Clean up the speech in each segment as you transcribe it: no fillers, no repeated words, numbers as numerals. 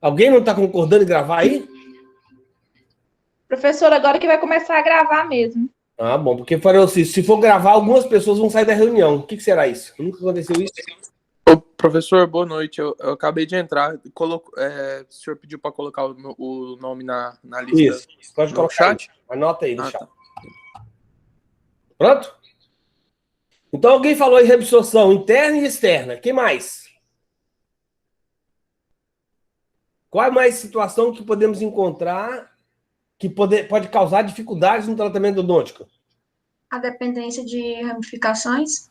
Alguém não está concordando em gravar aí? Professor, agora que vai começar a gravar mesmo. Ah, bom, porque falou assim, se for gravar, algumas pessoas vão sair da reunião. O que será isso? Nunca aconteceu isso? Ô, professor, boa noite. Eu acabei de entrar. O senhor pediu para colocar o nome na lista. Isso, pode colocar chat? Aí. Anota aí no chat. Tá. Pronto? Então alguém falou em reabsorção interna e externa. Quem mais? Qual é mais situação que podemos encontrar que pode causar dificuldades no tratamento odôntico? A dependência de ramificações.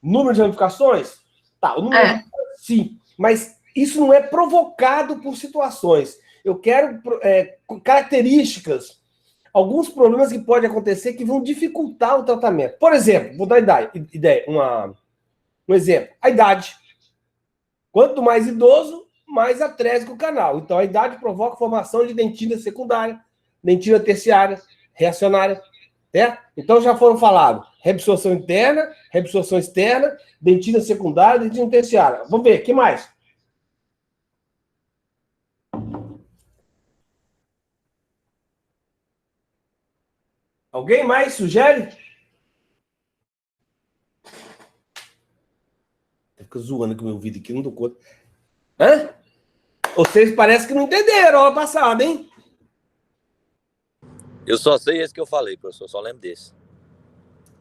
Número de ramificações? Tá, o número sim, mas isso não é provocado por situações. Eu quero características, alguns problemas que podem acontecer que vão dificultar o tratamento. Por exemplo, vou dar um exemplo. A idade. Quanto mais idoso, mais atrésico o canal. Então, a idade provoca formação de dentina secundária, dentina terciária, reacionária. Certo? Então, já foram falados reabsorção interna, reabsorção externa, dentina secundária, dentina terciária. Vamos ver, o que mais? Alguém mais sugere? Fica zoando com o meu vídeo aqui, não dou conta. Hã? Vocês parecem que não entenderam a aula passada, hein? Eu só sei esse que eu falei, professor, só lembro desse.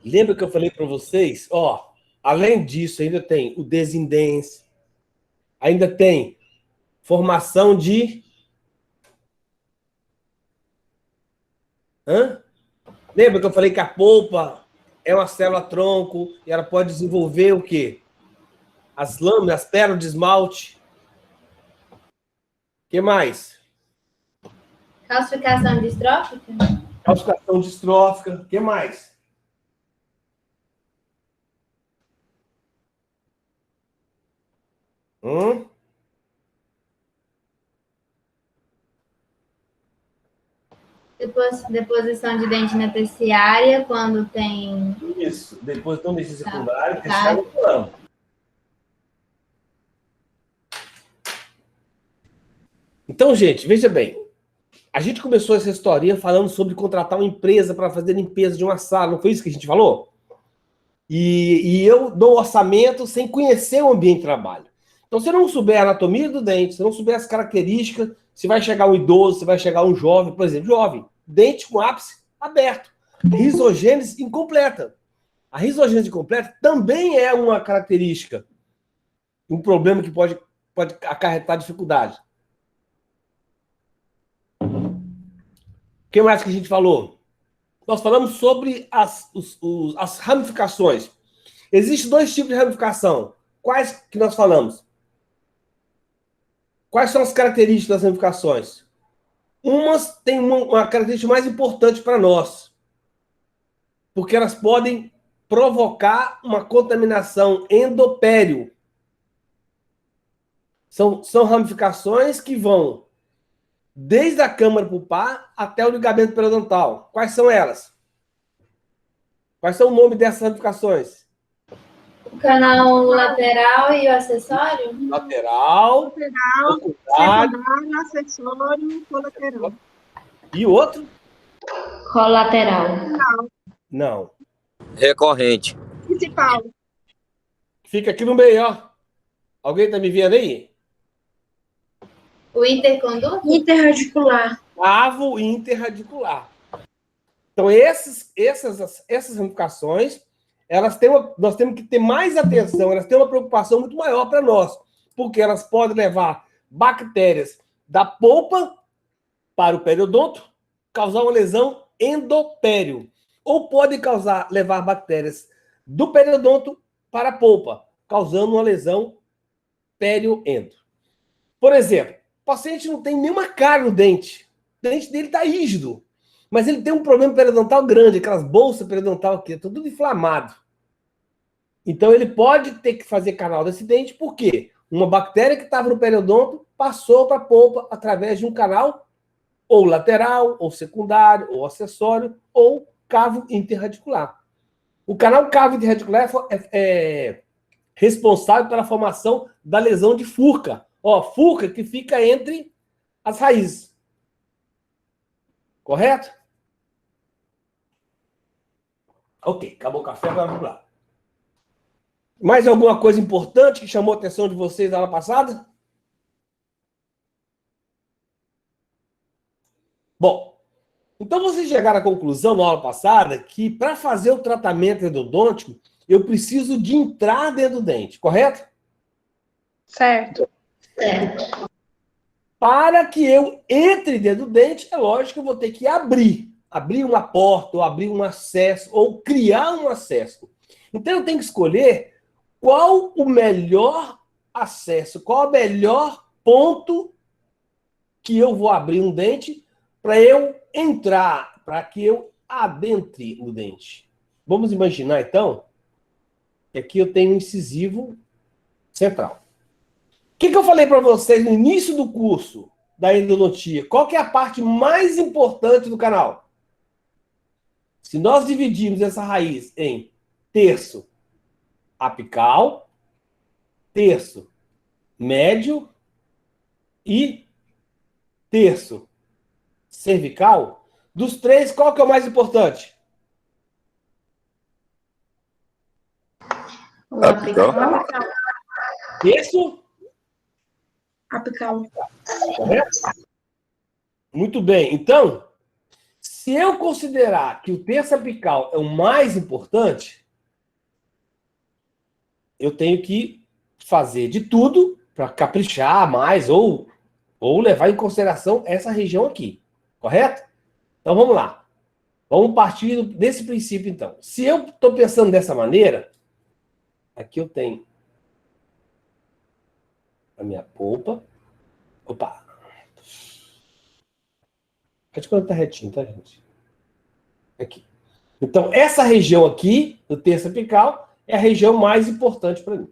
Lembra que eu falei para vocês? Ó, além disso, ainda tem o desindência, ainda tem formação de... Hã? Lembra que eu falei que a polpa é uma célula-tronco e ela pode desenvolver o quê? As lâminas, as pérolas de esmalte. O que mais? Calcificação distrófica? Calcificação distrófica. O que mais? Deposição de dentina terciária, quando tem... Isso. Deposição de dentina secundária, terciária, não. Então, gente, veja bem. A gente começou essa historinha falando sobre contratar uma empresa para fazer limpeza de uma sala. Não foi isso que a gente falou? E eu dou orçamento sem conhecer o ambiente de trabalho. Então, se eu não souber a anatomia do dente, se eu não souber as características, se vai chegar um idoso, se vai chegar um jovem, por exemplo, jovem, dente com ápice aberto, risogênese incompleta. A risogênese incompleta também é uma característica, um problema que pode acarretar dificuldade. O que mais que a gente falou? Nós falamos sobre as ramificações. Existem dois tipos de ramificação. Quais que nós falamos? Quais são as características das ramificações? Umas têm uma característica mais importante para nós, porque elas podem provocar uma contaminação endopério. São ramificações que vão desde a câmara pulpar até o ligamento periodontal. Quais são elas? Quais são o nome dessas ramificações? O canal lateral e o acessório? Lateral, Secundário, acessório, colateral. E o outro? Colateral. Não. Recorrente. Principal. Fica aqui no meio, ó. Alguém tá me vendo aí? O interconduto? Interradicular. Cavo interradicular. Então, essas ramificações, nós temos que ter mais atenção, elas têm uma preocupação muito maior para nós, porque elas podem levar bactérias da polpa para o periodonto, causar uma lesão endopério, ou podem levar bactérias do periodonto para a polpa, causando uma lesão perioendo. Por exemplo, o paciente não tem nenhuma cárie no dente, o dente dele está rígido, mas ele tem um problema periodontal grande, aquelas bolsas periodontal aqui, tudo inflamado. Então, ele pode ter que fazer canal desse dente, por quê? Uma bactéria que estava no periodonto passou para a polpa através de um canal ou lateral, ou secundário, ou acessório, ou cavo interradicular. O canal cavo interradicular é responsável pela formação da lesão de Furca, Ó, fuca que fica entre as raízes. Correto? Ok, acabou o café, agora vamos lá. Mais alguma coisa importante que chamou a atenção de vocês na aula passada? Bom, então vocês chegaram à conclusão na aula passada que para fazer o tratamento endodôntico, eu preciso de entrar dentro do dente, correto? Certo. Para que eu entre dentro do dente, é lógico que eu vou ter que abrir uma porta, ou abrir um acesso, ou criar um acesso. Então eu tenho que escolher qual o melhor acesso, qual o melhor ponto que eu vou abrir um dente para eu entrar, para que eu adentre no dente. Vamos imaginar, então, que aqui eu tenho um incisivo central. O que eu falei para vocês no início do curso da endodontia? Qual que é a parte mais importante do canal? Se nós dividirmos essa raiz em terço apical, terço médio e terço cervical, dos três, qual que é o mais importante? Apical. Terço? Apical. Correto? Muito bem. Então, se eu considerar que o terço apical é o mais importante, eu tenho que fazer de tudo para caprichar mais ou levar em consideração essa região aqui. Correto? Então, vamos lá. Vamos partir desse princípio, então. Se eu estou pensando dessa maneira, aqui eu tenho a minha polpa. Opa! Pode quando tá retinho, tá, gente? Aqui. Então, essa região aqui, do terço apical, é a região mais importante para mim.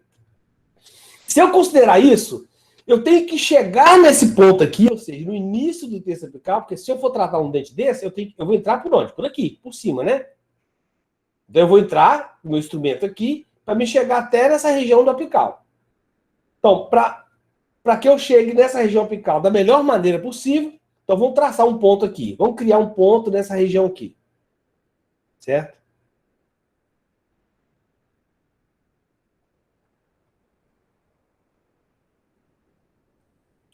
Se eu considerar isso, eu tenho que chegar nesse ponto aqui, ou seja, no início do terço apical, porque se eu for tratar um dente desse, eu vou entrar por onde? Por aqui, por cima, né? Então, eu vou entrar com o meu instrumento aqui para me chegar até nessa região do apical. Então, para que eu chegue nessa região apical da melhor maneira possível, então vamos traçar um ponto aqui. Vamos criar um ponto nessa região aqui. Certo?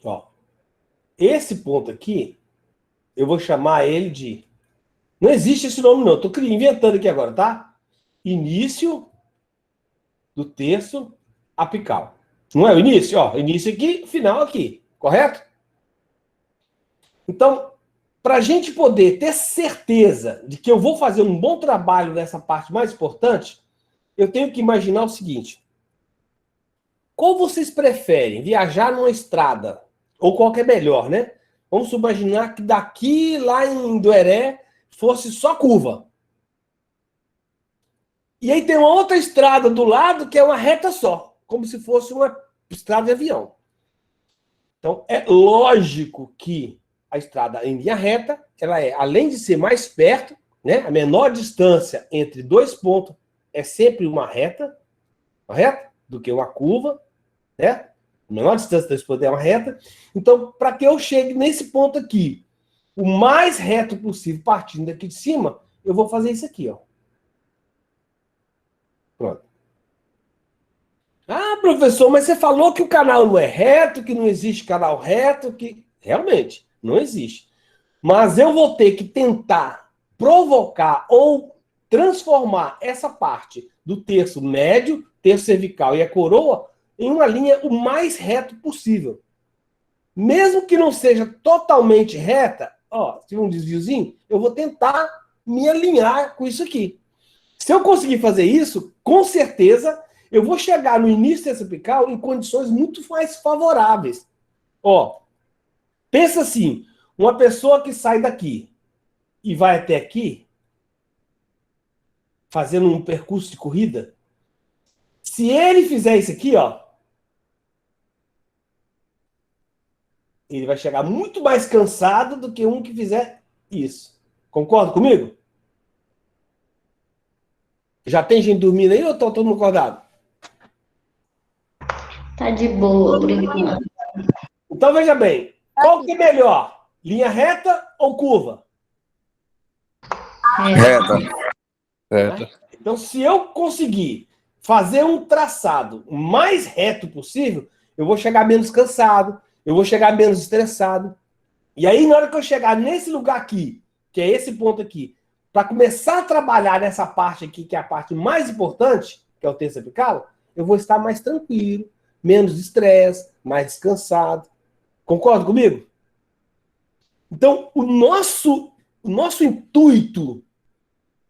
Ó, esse ponto aqui, eu vou chamar ele de... Não existe esse nome, não. Estou inventando aqui agora, tá? Início do terço apical. Não é o início? Ó, início aqui, final aqui. Correto? Então, para a gente poder ter certeza de que eu vou fazer um bom trabalho nessa parte mais importante, eu tenho que imaginar o seguinte. Qual vocês preferem? Viajar numa estrada? Ou qual que é melhor, né? Vamos imaginar que daqui lá em Dueré fosse só curva. E aí tem uma outra estrada do lado que é uma reta só, como se fosse uma estrada de avião. Então, é lógico que a estrada em linha reta, ela é, além de ser mais perto, né, a menor distância entre dois pontos é sempre uma reta, correto? Do que uma curva, né? A menor distância dos pontos é uma reta. Então, para que eu chegue nesse ponto aqui, o mais reto possível, partindo daqui de cima, eu vou fazer isso aqui, ó. Pronto. Ah, professor, mas você falou que o canal não é reto, que não existe canal reto, que... Realmente, não existe. Mas eu vou ter que tentar provocar ou transformar essa parte do terço médio, terço cervical e a coroa em uma linha o mais reto possível. Mesmo que não seja totalmente reta, ó, se tiver um desviozinho, eu vou tentar me alinhar com isso aqui. Se eu conseguir fazer isso, com certeza, eu vou chegar no início dessa apical em condições muito mais favoráveis. Ó, pensa assim, uma pessoa que sai daqui e vai até aqui, fazendo um percurso de corrida, se ele fizer isso aqui, ó, ele vai chegar muito mais cansado do que um que fizer isso. Concorda comigo? Já tem gente dormindo aí ou tá todo mundo acordado? Tá de boa, por enquanto. Então, veja bem. Qual que é melhor? Linha reta ou curva? Reta. Reta. Então, se eu conseguir fazer um traçado o mais reto possível, eu vou chegar menos cansado, eu vou chegar menos estressado. E aí, na hora que eu chegar nesse lugar aqui, que é esse ponto aqui, para começar a trabalhar nessa parte aqui, que é a parte mais importante, que é o terço apical, eu vou estar mais tranquilo, menos estresse, mais descansado. Concorda comigo? Então, o nosso intuito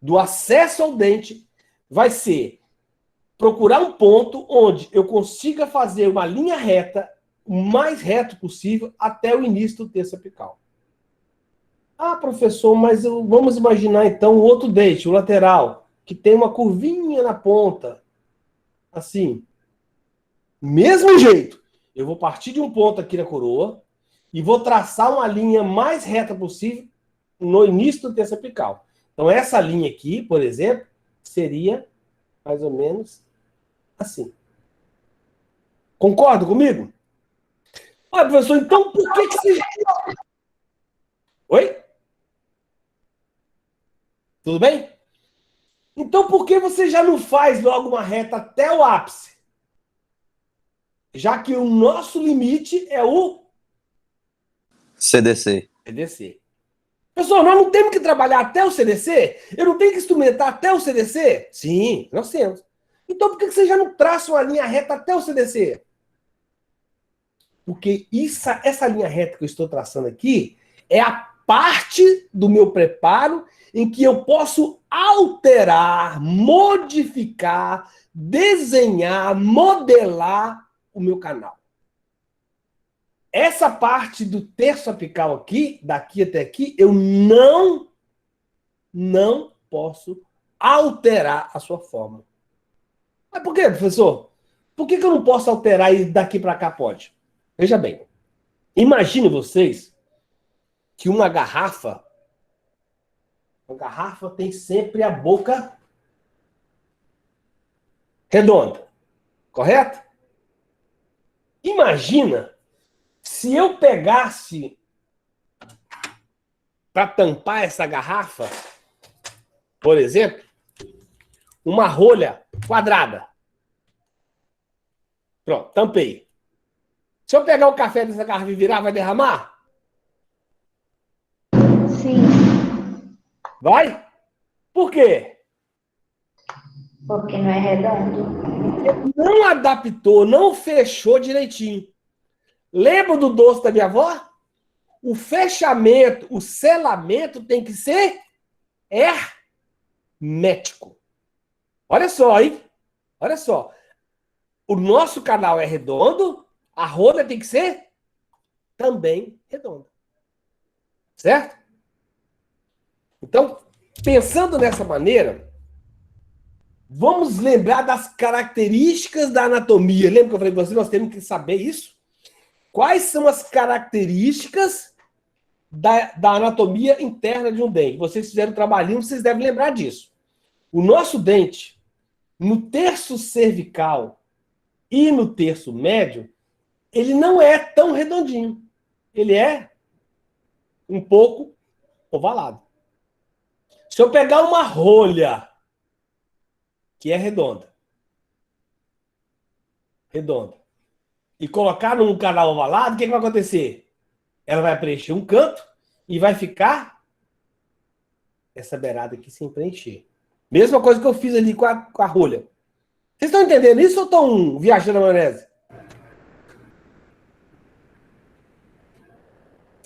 do acesso ao dente vai ser procurar um ponto onde eu consiga fazer uma linha reta, o mais reto possível, até o início do terço apical. Ah, professor, mas vamos imaginar então o outro dente, o lateral, que tem uma curvinha na ponta. Assim. Mesmo jeito, eu vou partir de um ponto aqui na coroa e vou traçar uma linha mais reta possível no início do terço apical. Então, essa linha aqui, por exemplo, seria mais ou menos assim. Concorda comigo? Olha, professor, então por que você... Oi? Tudo bem? Então, por que você já não faz logo uma reta até o ápice? Já que o nosso limite é o CDC. CDC. Pessoal, nós não temos que trabalhar até o CDC? Eu não tenho que instrumentar até o CDC? Sim, nós temos. Então, por que você já não traça uma linha reta até o CDC? Porque essa linha reta que eu estou traçando aqui é a parte do meu preparo em que eu posso alterar, modificar, desenhar, modelar o meu canal. Essa parte do terço apical aqui, daqui até aqui, eu não posso alterar a sua forma. Mas por quê, professor? Por que eu não posso alterar e daqui para cá pode? Veja bem, imagine vocês que uma garrafa tem sempre a boca redonda, correto? Imagina se eu pegasse para tampar essa garrafa, por exemplo, uma rolha quadrada. Pronto, tampei. Se eu pegar o café dessa garrafa e virar, vai derramar? Sim, Vai? Por quê? porque não é redondo. Não adaptou, não fechou direitinho. Lembra do doce da minha avó? O fechamento, o selamento tem que ser hermético. Olha só, hein? Olha só. O nosso canal é redondo, a rolha tem que ser também redonda. Certo? Então, pensando dessa maneira, vamos lembrar das características da anatomia. Lembra que eu falei para você, nós temos que saber isso? Quais são as características da anatomia interna de um dente? Vocês fizeram um trabalhinho, vocês devem lembrar disso. O nosso dente, no terço cervical e no terço médio, ele não é tão redondinho. Ele é um pouco ovalado. Se eu pegar uma rolha que é redonda, e colocar num canal ovalado, o que vai acontecer? Ela vai preencher um canto e vai ficar essa beirada aqui sem preencher. Mesma coisa que eu fiz ali com a rolha. Vocês estão entendendo isso ou estão viajando na maionese?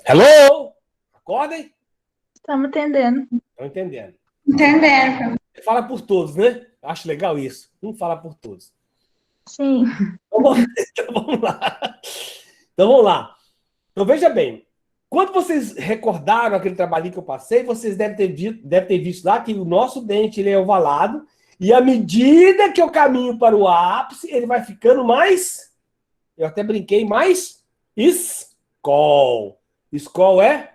Hello? Acordem? Estamos entendendo. Estão entendendo. Entendendo. Você fala por todos, né? Acho legal isso. Um fala por todos. Sim. Então vamos lá. Então vamos lá. Então veja bem. Quando vocês recordaram aquele trabalhinho que eu passei, vocês devem ter visto lá que o nosso dente ele é ovalado e à medida que eu caminho para o ápice, ele vai ficando mais... Eu até brinquei, mais escol. Escol é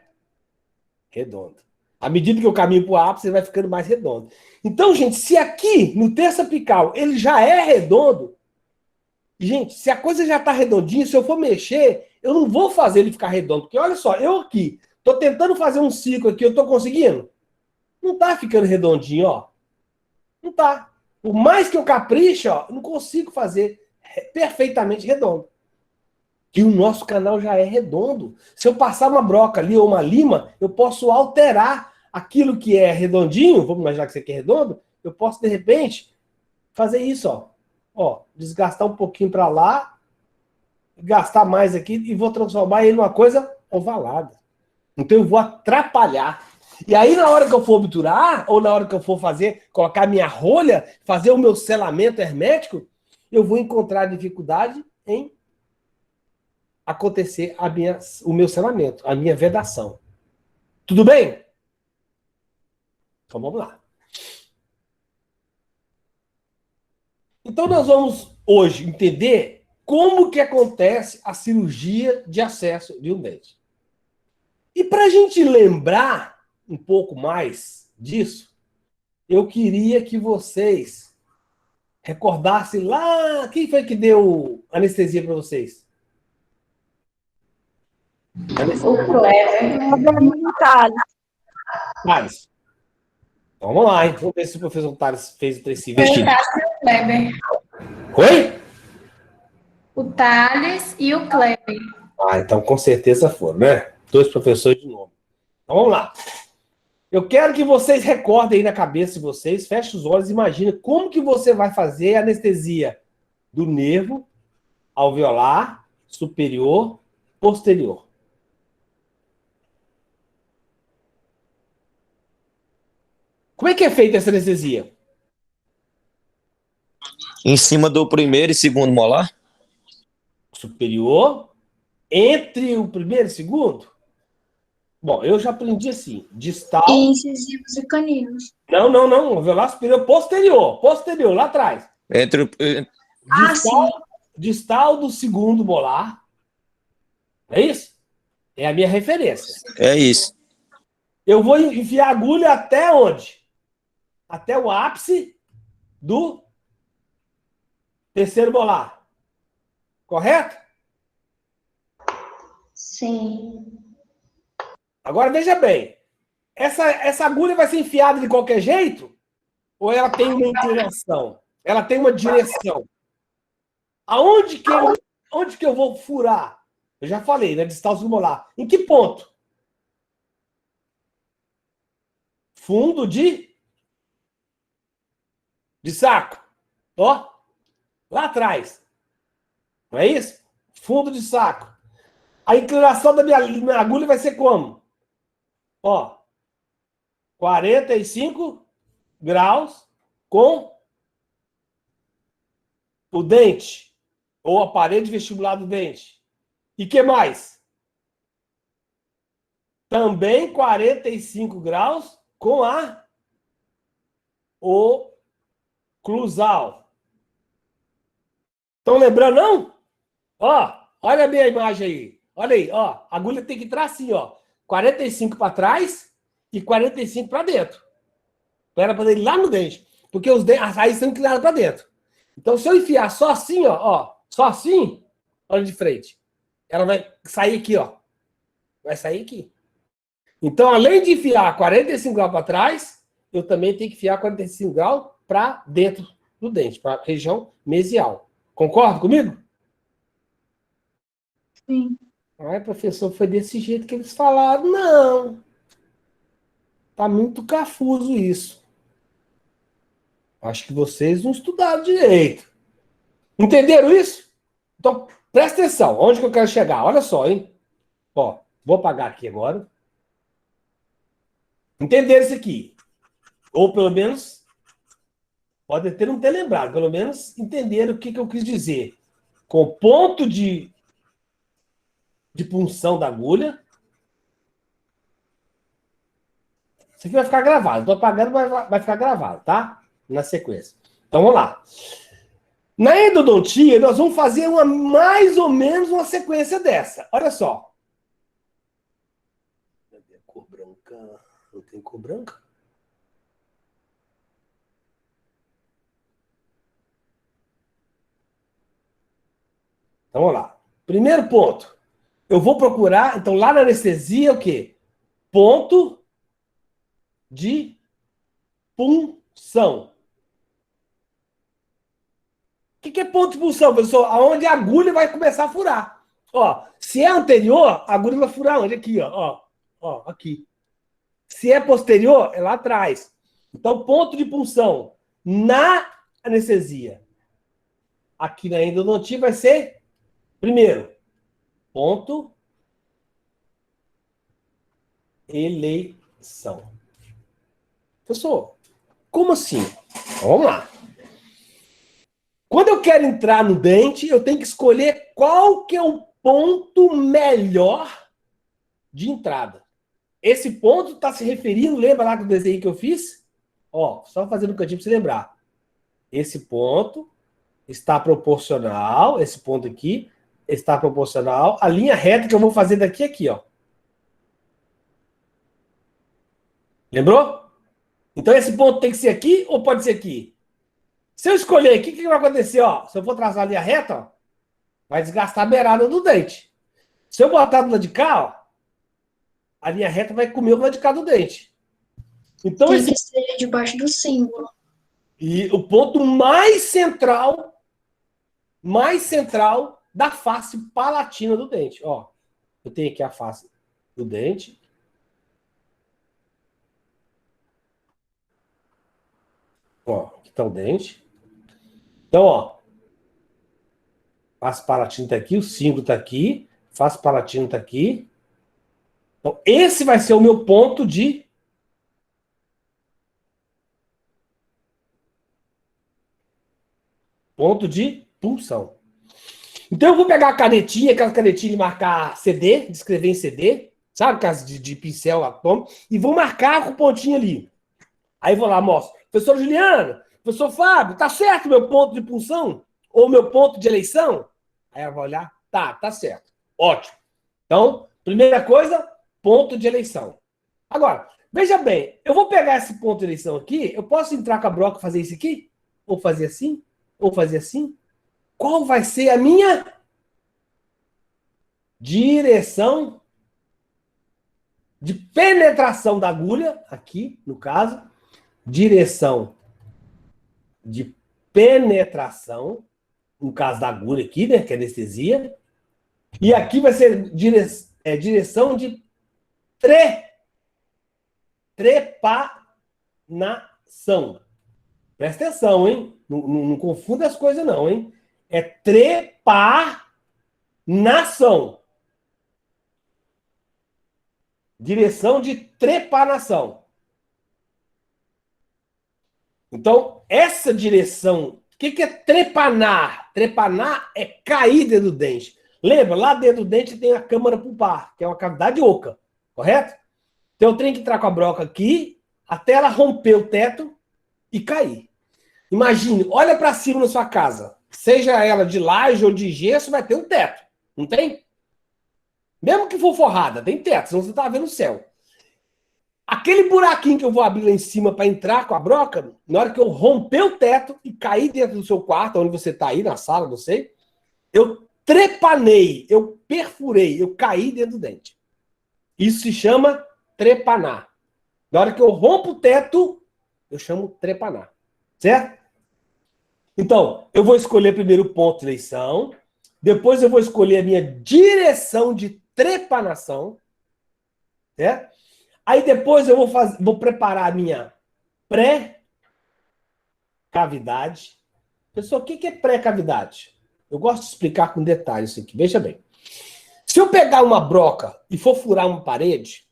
redondo. À medida que eu caminho para o ápice, ele vai ficando mais redondo. Então, gente, se aqui no terço apical ele já é redondo, Gente, se a coisa já tá redondinha, se eu for mexer, eu não vou fazer ele ficar redondo. Porque olha só, eu aqui, tô tentando fazer um ciclo aqui, eu tô conseguindo? Não tá ficando redondinho, ó. Não tá. Por mais que eu capriche, ó, eu não consigo fazer perfeitamente redondo. E o nosso canal já é redondo. Se eu passar uma broca ali ou uma lima, eu posso alterar aquilo que é redondinho, vamos imaginar que isso aqui é redondo, eu posso, de repente, fazer isso, ó. Ó, desgastar um pouquinho para lá, gastar mais aqui e vou transformar ele numa coisa ovalada. Então eu vou atrapalhar. E aí, na hora que eu for obturar, ou na hora que eu for fazer, colocar minha rolha, fazer o meu selamento hermético, eu vou encontrar dificuldade em acontecer o meu selamento, a minha vedação. Tudo bem? Então vamos lá. Então nós vamos hoje entender como que acontece a cirurgia de acesso de um dente. E para a gente lembrar um pouco mais disso, eu queria que vocês recordassem lá, quem foi que deu anestesia para vocês? O Kleber. Thales. Então, vamos lá, hein? Vamos ver se o professor Thales fez esse Foi o vestido. Thales e o Kleber. Oi? O Thales e o Kleber. Ah, então com certeza foram, né? 2 professores de novo. Então vamos lá. Eu quero que vocês recordem aí na cabeça de vocês, fechem os olhos, imaginem como que você vai fazer a anestesia do nervo alveolar, superior, posterior. Como é que é feita essa anestesia? Em cima do primeiro e segundo molar? Superior, entre o primeiro e o segundo? Bom, eu já aprendi assim, distal... E incisivos e caninos. Não, alveolar superior, posterior, lá atrás. Sim. Distal do segundo molar. É isso? É a minha referência. É isso. Eu vou enfiar a agulha até onde? Até o ápice do terceiro molar. Correto? Sim. Agora veja bem. Essa agulha vai ser enfiada de qualquer jeito? Ou ela tem uma inclinação? Ela tem uma direção? Onde que eu vou furar? Eu já falei, né? Distal do molar. Em que ponto? Fundo de saco. Ó, lá atrás. Não é isso? Fundo de saco. A inclinação da minha agulha vai ser como? Ó, 45 graus com o dente, ou a parede vestibular do dente. E que mais? Também 45 graus com a oclusal. Estão lembrando, não? Ó, olha a minha imagem aí. Olha aí, ó. A agulha tem que entrar assim, ó. 45 para trás e 45 para dentro. Para poder ir lá no dente. Porque os dentes, as raízes são inclinadas para dentro. Então, se eu enfiar só assim, ó, só assim, olha de frente. Ela vai sair aqui, ó. Vai sair aqui. Então, além de enfiar 45 graus para trás, eu também tenho que enfiar 45 graus para dentro do dente, para a região mesial. Concorda comigo? Sim. Ai, professor, foi desse jeito que eles falaram. Não. Tá muito cafuso isso. Acho que vocês não estudaram direito. Entenderam isso? Então, presta atenção. Onde que eu quero chegar? Olha só, hein? Ó, vou apagar aqui agora. Entenderam isso aqui? Ou pelo menos, pode até não ter lembrado, pelo menos entenderam o que eu quis dizer. Com o ponto de punção da agulha. Isso aqui vai ficar gravado. Estou apagando, mas vai ficar gravado, tá? Na sequência. Então, vamos lá. Na endodontia, nós vamos fazer mais ou menos uma sequência dessa. Olha só. Cor branca. Não tem cor branca? Então, vamos lá. Primeiro ponto. Eu vou procurar, então, lá na anestesia, o quê? Ponto de punção. O que é ponto de punção, pessoal? Aonde a agulha vai começar a furar. Ó, se é anterior, a agulha vai furar onde? Aqui, ó. Ó, aqui. Se é posterior, é lá atrás. Então, ponto de punção na anestesia. Aqui na endodontia vai ser, primeiro, ponto eleição. Pessoal, como assim? Vamos lá. Quando eu quero entrar no dente, eu tenho que escolher qual que é o ponto melhor de entrada. Esse ponto está se referindo, lembra lá do desenho que eu fiz? Ó, só fazendo um cantinho para você lembrar. Esse ponto está proporcional, esse ponto aqui está proporcional à linha reta que eu vou fazer daqui a aqui, ó. Lembrou? Então esse ponto tem que ser aqui ou pode ser aqui? Se eu escolher aqui, o que vai acontecer? Ó, se eu for traçar a linha reta, ó, vai desgastar a beirada do dente. Se eu botar do lado de cá, ó, a linha reta vai comer o lado de cá do dente. Então, Tem que ser debaixo do símbolo. E o ponto mais central da face palatina do dente. Ó, eu tenho aqui a face do dente. Ó, aqui está o dente. Então, ó, face palatina está aqui, o símbolo está aqui, face palatina está aqui. Então, esse vai ser o meu ponto de punção. Então, eu vou pegar a canetinha, aquela canetinha de marcar CD, de escrever em CD, sabe? Aquelas de pincel atômico, e vou marcar com o pontinho ali. Aí vou lá, mostro. Professor Juliano, professor Fábio, tá certo meu ponto de punção? Ou meu ponto de eleição? Aí ela vai olhar, tá certo. Ótimo. Então, primeira coisa, ponto de eleição. Agora, veja bem, eu vou pegar esse ponto de eleição aqui, eu posso entrar com a broca e fazer isso aqui? Ou fazer assim? Ou fazer assim? Qual vai ser a minha direção de penetração da agulha? Aqui, no caso, direção de penetração, no caso da agulha aqui, né, que é anestesia. E aqui vai ser direção de trepanação. Presta atenção, hein? Não confunda as coisas, não, hein? É trepanação. Direção de trepanação. Então, essa direção... O que é trepanar? Trepanar é cair dentro do dente. Lembra? Lá dentro do dente tem a câmara pulpar, que é uma cavidade oca. Correto? Então, eu tenho que entrar com a broca aqui, até ela romper o teto e cair. Imagine, olha para cima na sua casa. Seja ela de laje ou de gesso, vai ter um teto. Não tem? Mesmo que for forrada, tem teto, senão você está vendo o céu. Aquele buraquinho que eu vou abrir lá em cima para entrar com a broca, na hora que eu romper o teto e cair dentro do seu quarto, onde você está aí, na sala, não sei, eu trepanei, eu perfurei, eu caí dentro do dente. Isso se chama trepanar. Na hora que eu rompo o teto, eu chamo trepanar. Certo? Então, eu vou escolher primeiro o ponto de eleição, depois eu vou escolher a minha direção de trepanação, certo? Aí depois eu vou preparar a minha pré-cavidade. Pessoal, o que é pré-cavidade? Eu gosto de explicar com detalhes isso aqui. Veja bem. Se eu pegar uma broca e for furar uma parede,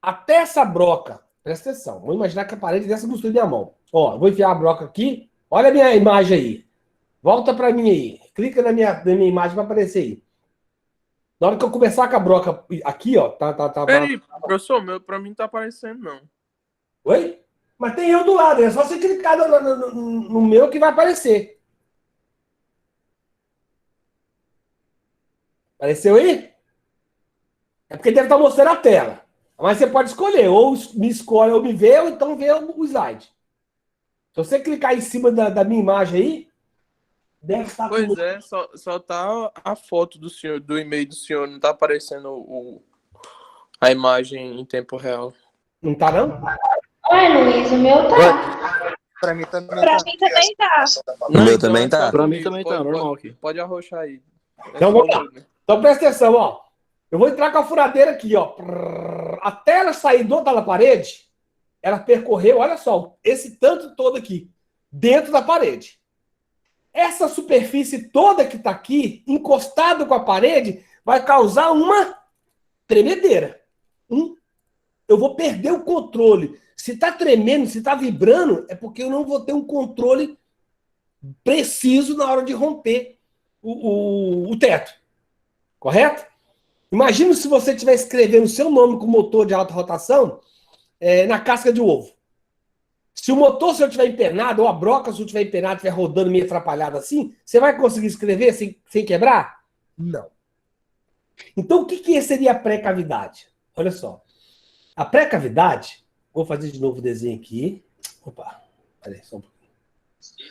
até essa broca, presta atenção, vou imaginar que a parede dessa grossura da minha mão. Ó, eu vou enfiar a broca aqui. Olha a minha imagem aí. Volta para mim aí. Clica na minha imagem para aparecer aí. Na hora que eu começar com a broca aqui, ó. Peraí, professor, pra mim não tá aparecendo, não. Oi? Mas tem eu do lado. É só você clicar no meu que vai aparecer. Apareceu aí? É porque deve estar mostrando a tela. Mas você pode escolher. Ou me escolhe ou me vê, ou então vê o slide. Se você clicar em cima da minha imagem aí, Deve estar Pois com... é, só tá a foto do senhor, do e-mail do senhor, não tá aparecendo a imagem em tempo real. Não tá, não? Ué, Luiz, o meu tá. Pra mim também Pra tá. mim também tá. O meu então também é só tá. Pra mim comigo. também tá normal aqui. Pode arrochar aí. É Então só vamos lá. o meu, né? Então presta atenção, ó. Eu vou entrar com a furadeira aqui, ó. Prrr. Até ela sair do outro lado da parede, ela percorreu, olha só, esse tanto todo aqui, dentro da parede. Essa superfície toda que está aqui, encostada com a parede, vai causar uma tremedeira. Eu vou perder o controle. Se está tremendo, se está vibrando, é porque eu não vou ter um controle preciso na hora de romper o teto. Correto? Imagina se você estiver escrevendo o seu nome com motor de alta rotação na casca de ovo. Se o motor seu estiver empenado, ou a broca se estiver empenada, estiver rodando meio atrapalhado assim, você vai conseguir escrever sem quebrar? Não. Então, o que seria a pré-cavidade? Olha só. A pré-cavidade, vou fazer de novo o desenho aqui. Opa, peraí, só um pouquinho.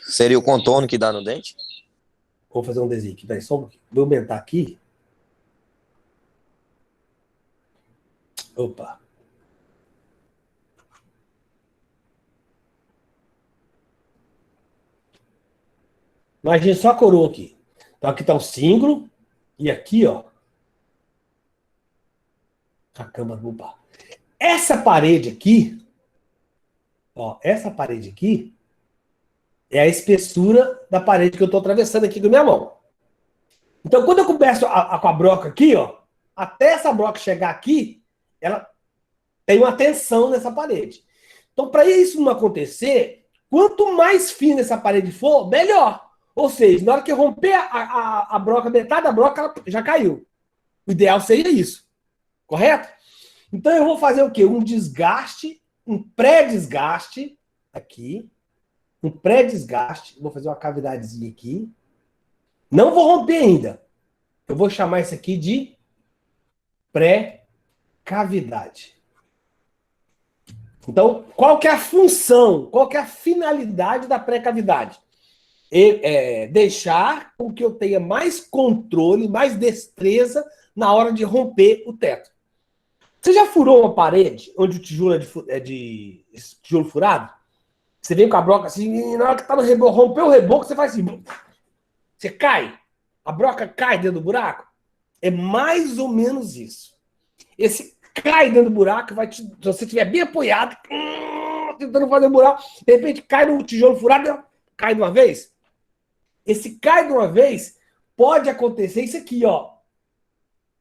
Seria o contorno que dá no dente? Vou fazer um desenho aqui, peraí, só um pouquinho. Vou aumentar aqui. Opa. Imagina só a coroa aqui. Então aqui está o símbolo. E aqui, ó. A câmera do bar. Essa parede aqui, ó, essa parede aqui é a espessura da parede que eu estou atravessando aqui com a minha mão. Então, quando eu começo com a broca aqui, ó, até essa broca chegar aqui, ela tem uma tensão nessa parede. Então, para isso não acontecer, quanto mais fina essa parede for, melhor. Ou seja, na hora que eu romper a broca, metade da broca ela já caiu. O ideal seria isso. Correto? Então eu vou fazer o quê? Um desgaste, um pré-desgaste aqui. Um pré-desgaste. Vou fazer uma cavidadezinha aqui. Não vou romper ainda. Eu vou chamar isso aqui de pré-cavidade. Então, qual que é a função? Qual que é a finalidade da pré-cavidade? Deixar com que eu tenha mais controle, mais destreza na hora de romper o teto. Você já furou uma parede onde o tijolo é de tijolo furado? Você vem com a broca assim, e na hora que tá no reboco, rompeu o reboco, você faz assim, você cai, a broca cai dentro do buraco. É mais ou menos isso. Esse cai dentro do buraco, se você estiver bem apoiado, tentando fazer um buraco, de repente cai no tijolo furado, cai de uma vez. Esse cai de uma vez, pode acontecer isso aqui, ó.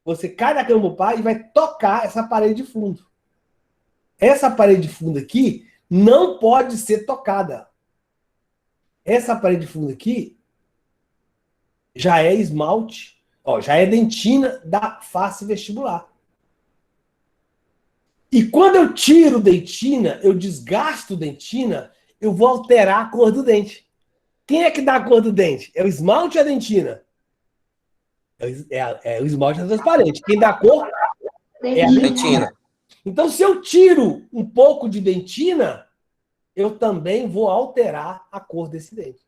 Você cai na cama do pai e vai tocar essa parede de fundo. Essa parede de fundo aqui não pode ser tocada. Essa parede de fundo aqui já é esmalte, ó, já é dentina da face vestibular. E quando eu tiro dentina, eu desgasto dentina, eu vou alterar a cor do dente. Quem é que dá a cor do dente? É o esmalte ou a dentina? É o esmalte transparente. Quem dá a cor é a dentina. Então, se eu tiro um pouco de dentina, eu também vou alterar a cor desse dente.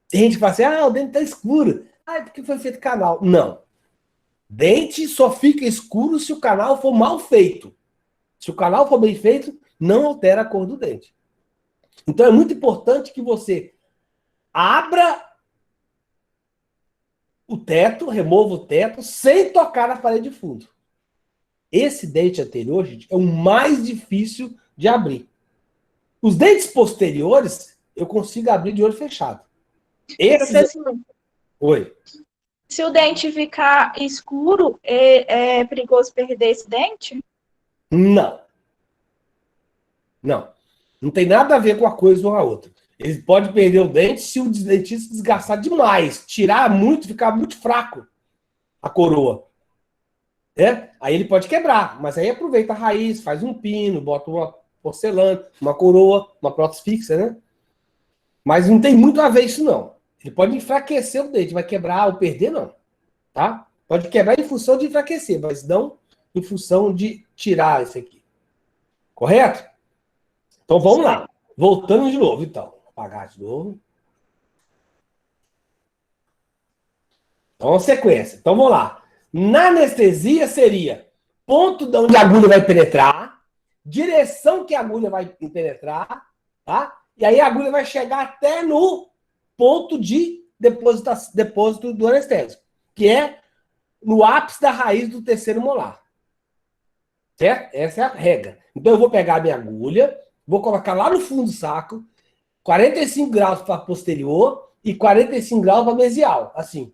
Tem gente que fala assim, o dente está escuro. É porque foi feito canal. Não. Dente só fica escuro se o canal for mal feito. Se o canal for bem feito, não altera a cor do dente. Então, é muito importante que você abra o teto, remova o teto, sem tocar na parede de fundo. Esse dente anterior, gente, é o mais difícil de abrir. Os dentes posteriores, eu consigo abrir de olho fechado. Professor, Oi. se o dente ficar escuro, é perigoso perder esse dente? Não. Não. Não tem nada a ver com a coisa ou a outra. Ele pode perder o dente se o dentista desgastar demais, tirar muito, ficar muito fraco a coroa. Aí ele pode quebrar, mas aí aproveita a raiz, faz um pino, bota uma porcelana, uma coroa, uma prótese fixa, né? Mas não tem muito a ver isso, não. Ele pode enfraquecer o dente, vai quebrar ou perder, não. Tá? Pode quebrar em função de enfraquecer, mas não em função de tirar isso aqui. Correto? Então vamos lá. Voltando de novo, então. Vou apagar de novo. Então, uma sequência. Então, vamos lá. Na anestesia seria ponto de onde a agulha vai penetrar, direção que a agulha vai penetrar, tá? E aí a agulha vai chegar até no ponto de depósito do anestésico, que é no ápice da raiz do terceiro molar. Certo? Essa é a regra. Então eu vou pegar a minha agulha, vou colocar lá no fundo do saco, 45 graus para posterior e 45 graus para mesial, assim,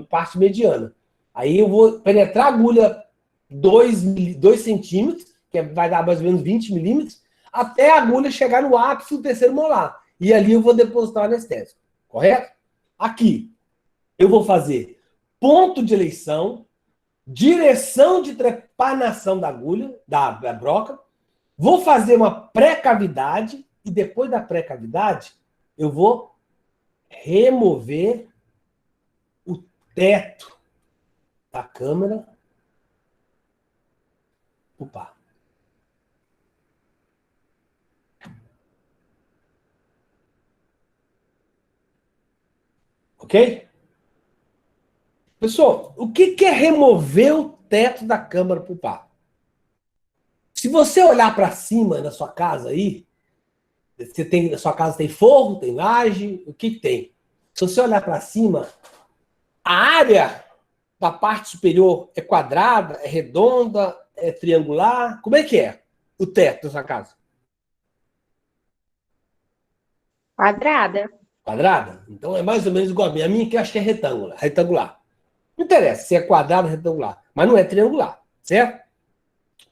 parte mediana. Aí eu vou penetrar a agulha 2 centímetros, que vai dar mais ou menos 20 milímetros, até a agulha chegar no ápice do terceiro molar. E ali eu vou depositar o anestésico. Correto? Aqui, eu vou fazer ponto de eleição, direção de trepanação da agulha, da broca, vou fazer uma pré-cavidade, e depois da pré-cavidade, eu vou remover o teto da câmara. Opa. Ok? Pessoal, o que é remover o teto da câmara pulpar? Se você olhar para cima da sua casa aí, a sua casa tem forro, tem laje, o que tem? Se você olhar para cima, a área da parte superior é quadrada, é redonda, é triangular? Como é que é o teto da sua casa? Quadrada. Quadrada? Então é mais ou menos igual a minha. A minha que eu acho que é retangular. Não interessa se é quadrado ou retangular, mas não é triangular, certo?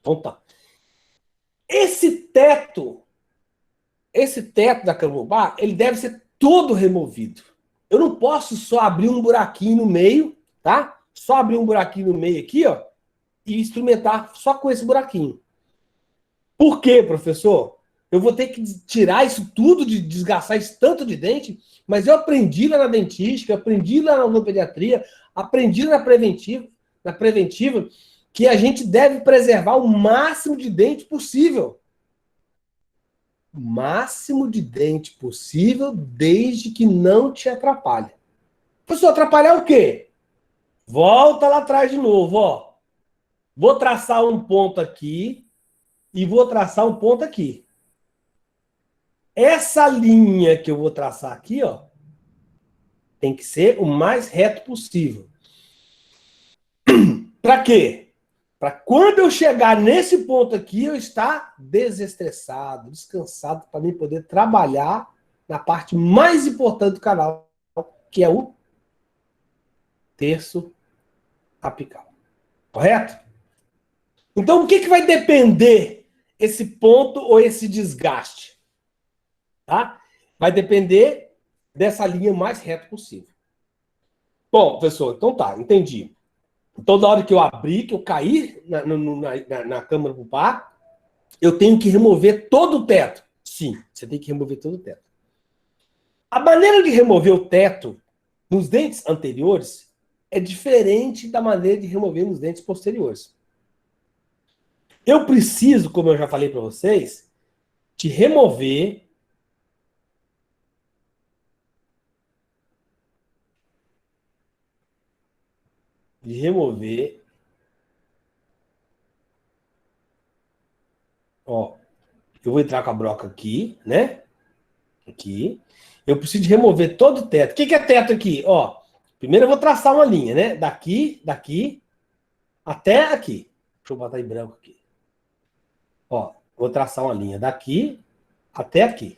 Então tá. Esse teto da câmara pulpar, ele deve ser todo removido. Eu não posso só abrir um buraquinho no meio, tá? Só abrir um buraquinho no meio aqui, ó, e instrumentar só com esse buraquinho. Por quê, professor? Eu vou ter que tirar isso tudo, de desgastar esse tanto de dente, mas eu aprendi lá na dentística, aprendi lá na odontopediatria, aprendi na preventiva, que a gente deve preservar o máximo de dente possível. O máximo de dente possível, desde que não te atrapalhe. Professor, atrapalhar o quê? Volta lá atrás de novo, ó. Vou traçar um ponto aqui e vou traçar um ponto aqui. Essa linha que eu vou traçar aqui, ó, tem que ser o mais reto possível. Para quê? Para quando eu chegar nesse ponto aqui, eu estar desestressado, descansado, para mim poder trabalhar na parte mais importante do canal, que é o terço apical. Correto? Então, o que vai depender esse ponto ou esse desgaste? Tá? Vai depender dessa linha mais reta possível. Bom, professor, então tá, entendi. Então, na hora que eu abrir, que eu cair na câmara pulpar, eu tenho que remover todo o teto. Sim, você tem que remover todo o teto. A maneira de remover o teto nos dentes anteriores é diferente da maneira de remover nos dentes posteriores. Eu preciso, como eu já falei para vocês, de remover ó, eu vou entrar com a broca aqui, né? Aqui. Eu preciso de remover todo o teto. O que é teto aqui? Ó, primeiro eu vou traçar uma linha, né? Daqui até aqui. Deixa eu botar em branco aqui. Ó, vou traçar uma linha daqui até aqui.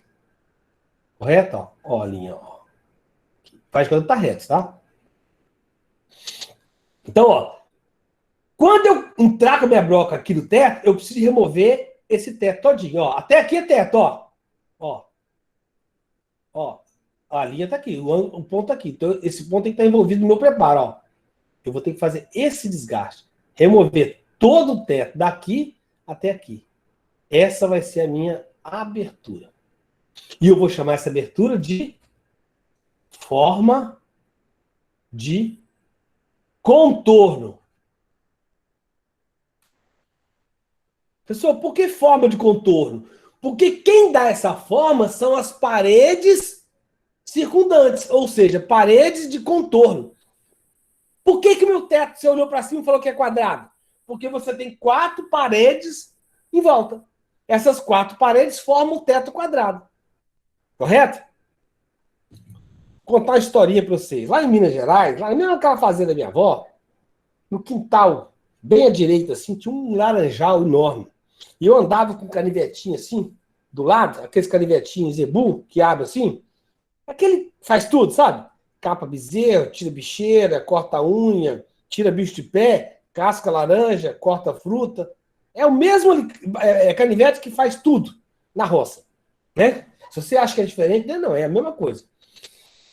Correto? Ó a linha, ó. Faz quando tá reto, tá? Então, ó, quando eu entrar com a minha broca aqui no teto, eu preciso remover esse teto todinho, ó. Até aqui é teto, ó. Ó, a linha tá aqui, o ponto tá aqui. Então, esse ponto tem que estar envolvido no meu preparo, ó. Eu vou ter que fazer esse desgaste. Remover todo o teto daqui até aqui. Essa vai ser a minha abertura. E eu vou chamar essa abertura de forma de contorno. Pessoal, por que forma de contorno? Porque quem dá essa forma são as paredes circundantes, ou seja, paredes de contorno. Por que meu teto, você olhou para cima e falou que é quadrado? Porque você tem 4 paredes em volta. Essas 4 paredes formam o teto quadrado. Correto? Vou contar uma historinha para vocês. Lá em Minas Gerais, lá mesmo naquela fazenda da minha avó, no quintal, bem à direita, assim, tinha um laranjal enorme. E eu andava com um canivetinho assim, do lado, aqueles canivetinhos zebu, que abre assim. Aquele faz tudo, sabe? Capa bezerro, tira bicheira, corta unha, tira bicho de pé, casca laranja, corta fruta. É o mesmo canivete que faz tudo na roça, né? Se você acha que é diferente, não, é a mesma coisa.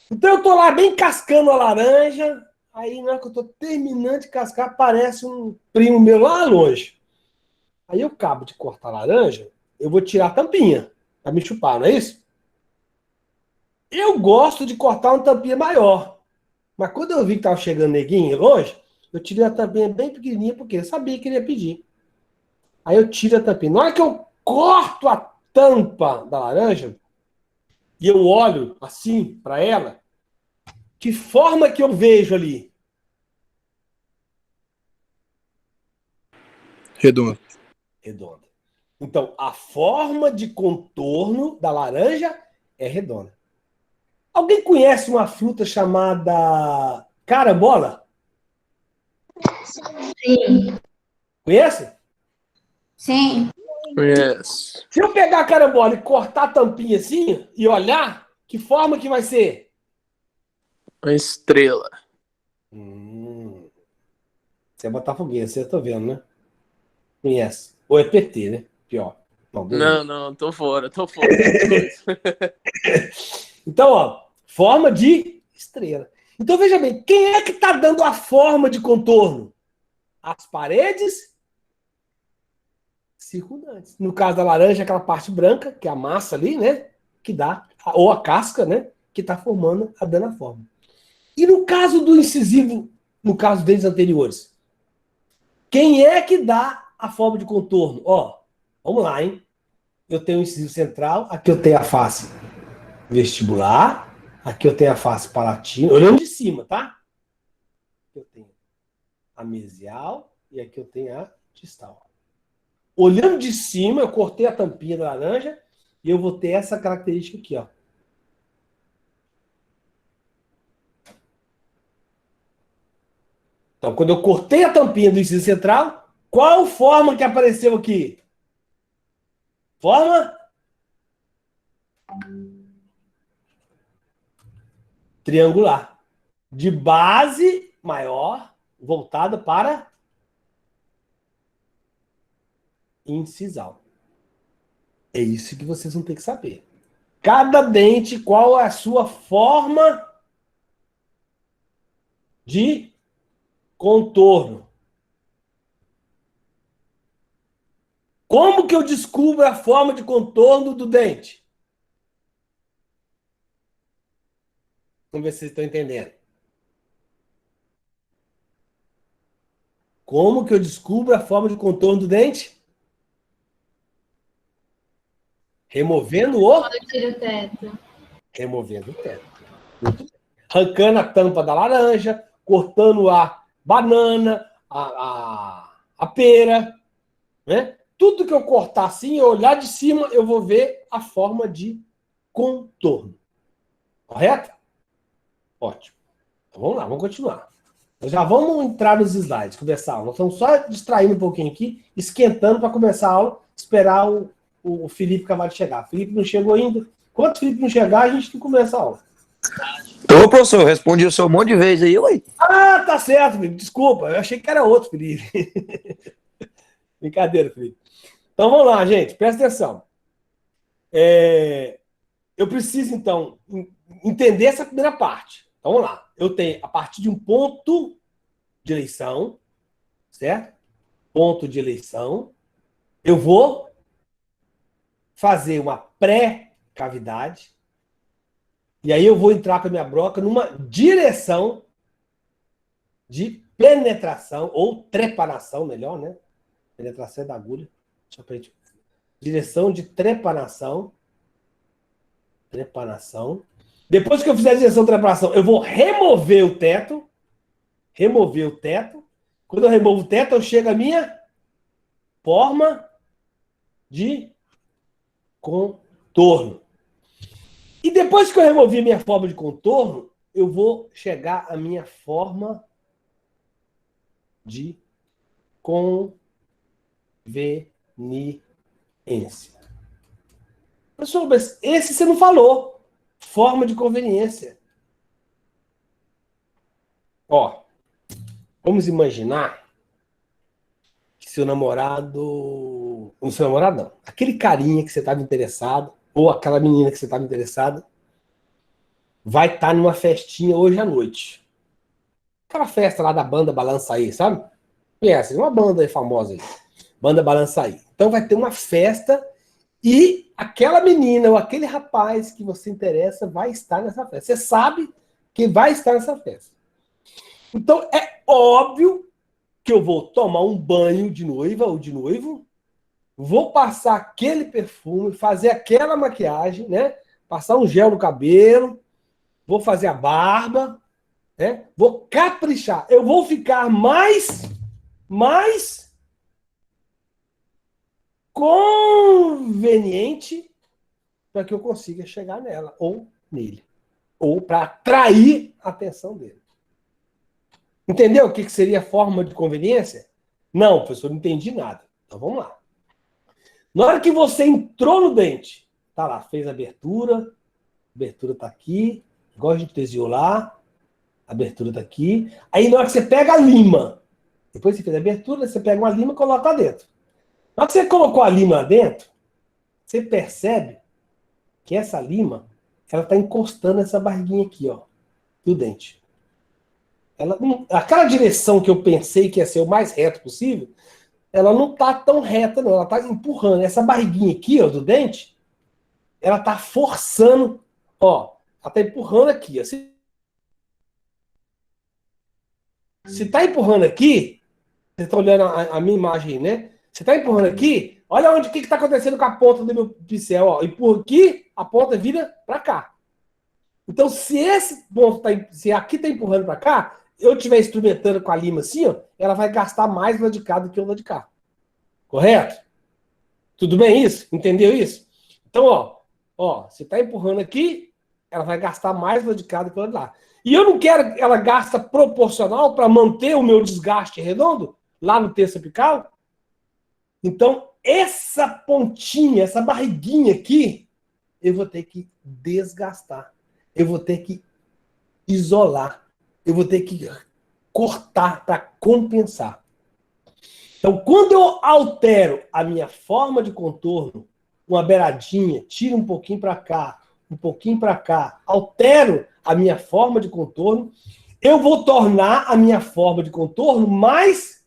Então eu tô lá bem cascando a laranja, aí na hora que eu tô terminando de cascar, aparece um primo meu lá longe. Aí eu acabo de cortar a laranja, eu vou tirar a tampinha pra me chupar, não é isso? Eu gosto de cortar uma tampinha maior. Mas quando eu vi que tava chegando neguinho longe, eu tirei a tampinha bem pequenininha, porque eu sabia que ele ia pedir. Aí eu tiro a tampinha. Na hora que eu corto a tampa da laranja, e eu olho assim para ela, que forma que eu vejo ali? Redondo. Redonda. Então, a forma de contorno da laranja é redonda. Alguém conhece uma fruta chamada carambola? Sim. Conhece? Sim. Yes. Se eu pegar a carambola e cortar a tampinha assim e olhar, que forma que vai ser? Uma estrela. Você é botafoguense, você tá vendo, né? Conhece. Ou é PT, né? Pior. Não, tô fora. Então, ó, forma de estrela. Então, veja bem, quem é que tá dando a forma de contorno? As paredes circundantes. No caso da laranja, aquela parte branca, que é a massa ali, né? Que dá, ou a casca, né? Que tá formando, dando a forma. E no caso do incisivo, no caso deles anteriores, quem é que dá a forma de contorno? Ó, vamos lá, hein? Eu tenho o incisivo central, aqui eu tenho a face vestibular, aqui eu tenho a face palatina, olhando de cima, tá? Aqui eu tenho a mesial e aqui eu tenho a distal. Olhando de cima, eu cortei a tampinha da laranja e eu vou ter essa característica aqui, ó. Então, quando eu cortei a tampinha do incisivo central, qual forma que apareceu aqui? Forma triangular. De base maior, voltada para incisal. É isso que vocês vão ter que saber. Cada dente, qual é a sua forma de contorno? Como que eu descubro a forma de contorno do dente? Vamos ver se vocês estão entendendo. Como que eu descubro a forma de contorno do dente? Removendo o... Quando eu tiro o teto. Removendo o teto. Arrancando a tampa da laranja, cortando a banana, a pera, né? Tudo que eu cortar assim, eu olhar de cima, eu vou ver a forma de contorno. Correto? Ótimo. Então vamos lá, vamos continuar. Nós já vamos entrar nos slides, começar a aula. Nós estamos só distraindo um pouquinho aqui, esquentando para começar a aula, esperar o Felipe Cavalho chegar. O Felipe não chegou ainda. Quando o Felipe não chegar, a gente não começa a aula. Ô, professor, eu respondi o seu um monte de vezes aí, ué. Ah, tá certo, Felipe. Desculpa, eu achei que era outro Felipe. Brincadeira, Felipe. Então vamos lá, gente, presta atenção. Eu preciso, então, entender essa primeira parte. Então vamos lá. Eu tenho, a partir de um ponto de eleição, certo? Ponto de eleição. Eu vou fazer uma pré-cavidade. E aí eu vou entrar com a minha broca numa direção de penetração, ou trepanação, melhor, né? Penetração é da agulha. Deixa eu aprender. Direção de trepanação. Trepanação. Depois que eu fizer a direção de trepanação, eu vou remover o teto. remover o teto. Quando eu removo o teto, eu chego à minha forma de contorno. E depois que eu removi minha forma de contorno, eu vou chegar à minha forma de conveniência. Pessoal, mas esse você não falou. Forma de conveniência. Ó, vamos imaginar que seu namorado... Não, seu namorado não. Aquele carinha que você estava interessado, ou aquela menina que você estava interessado, vai estar numa festinha hoje à noite. Aquela festa lá da banda Balança Aí, sabe? Conhece? Uma banda aí famosa aí. Banda Balança Aí. Então vai ter uma festa e aquela menina ou aquele rapaz que você interessa vai estar nessa festa. Você sabe que vai estar nessa festa. Então é óbvio que eu vou tomar um banho de noiva ou de noivo, vou passar aquele perfume, fazer aquela maquiagem, né? Passar um gel no cabelo, vou fazer a barba, né? Vou caprichar. Eu vou ficar mais conveniente para que eu consiga chegar nela ou nele, ou para atrair a atenção dele. Entendeu o que seria forma de conveniência? Não, professor, não entendi nada. Então vamos lá. Na hora que você entrou no dente, tá lá, fez a abertura tá aqui, igual a gente desenhou lá, a abertura tá aqui. Aí na hora que você pega a lima, depois que você fez a abertura, você pega uma lima e coloca lá dentro. Na hora que você colocou a lima lá dentro, você percebe que essa lima, ela está encostando nessa barriguinha aqui, ó, do dente. Aquela direção que eu pensei que ia ser o mais reto possível, ela não está tão reta, não. Ela está empurrando. Essa barriguinha aqui, ó, do dente, ela está forçando, ó, ela está empurrando aqui, ó. Se está empurrando aqui, você está olhando a minha imagem, né? Você está empurrando aqui, olha onde o que está acontecendo com a ponta do meu pincel, ó. Empurra aqui, a ponta vira para cá. Então, se esse ponto se aqui está empurrando para cá, eu estiver instrumentando com a lima assim, ó, ela vai gastar mais lá de cá do que o lá de cá. Correto? Tudo bem isso? Entendeu isso? Então, ó, você está empurrando aqui, ela vai gastar mais lá de cá do que o lá de lá. E eu não quero que ela gasta proporcional para manter o meu desgaste redondo lá no terço apical. Então, essa pontinha, essa barriguinha aqui, eu vou ter que desgastar. Eu vou ter que isolar. Eu vou ter que cortar para compensar. Então, quando eu altero a minha forma de contorno, uma beiradinha, tiro um pouquinho para cá, um pouquinho para cá, altero a minha forma de contorno, eu vou tornar a minha forma de contorno mais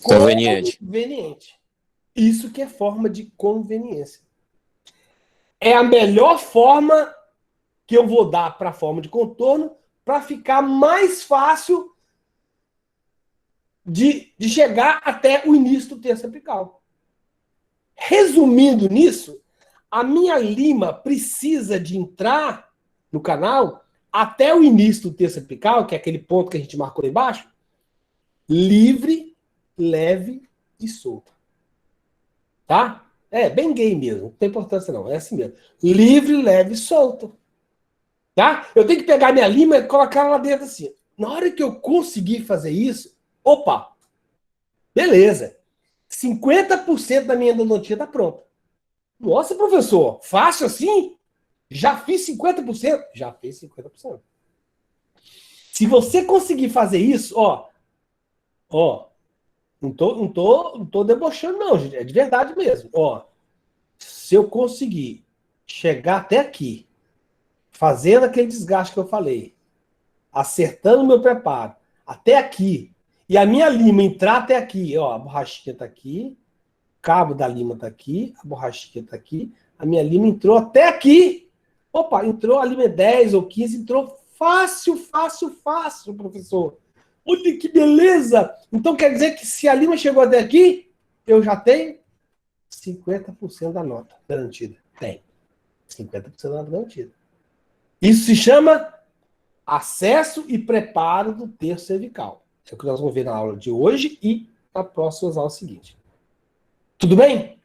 conveniente. Isso que é forma de conveniência. É a melhor forma que eu vou dar para a forma de contorno para ficar mais fácil de chegar até o início do terço apical. Resumindo nisso, a minha lima precisa de entrar no canal até o início do terço apical, que é aquele ponto que a gente marcou lá embaixo, livre, leve e solta. Tá? É bem gay mesmo, não tem importância não, é assim mesmo. Livre, leve e solta. Tá? Eu tenho que pegar minha lima e colocar ela lá dentro assim. Na hora que eu conseguir fazer isso, opa, beleza. 50% da minha endodontia está pronta. Nossa, professor, fácil assim? Já fiz 50%? Já fiz 50%. Se você conseguir fazer isso, ó, não tô debochando não, gente, é de verdade mesmo. Ó, se eu conseguir chegar até aqui, fazendo aquele desgaste que eu falei, acertando o meu preparo, até aqui, e a minha lima entrar até aqui, ó, a borrachinha tá aqui, o cabo da lima tá aqui, a borrachinha tá aqui, a minha lima entrou até aqui, opa, entrou, a lima é 10 ou 15, entrou fácil, professor. Olha que beleza! Então quer dizer que se a lima chegou até aqui, eu já tenho 50% da nota garantida. Tem. 50% da nota garantida. Isso se chama acesso e preparo do terço cervical. É o que nós vamos ver na aula de hoje e na próxima aula seguinte. Tudo bem?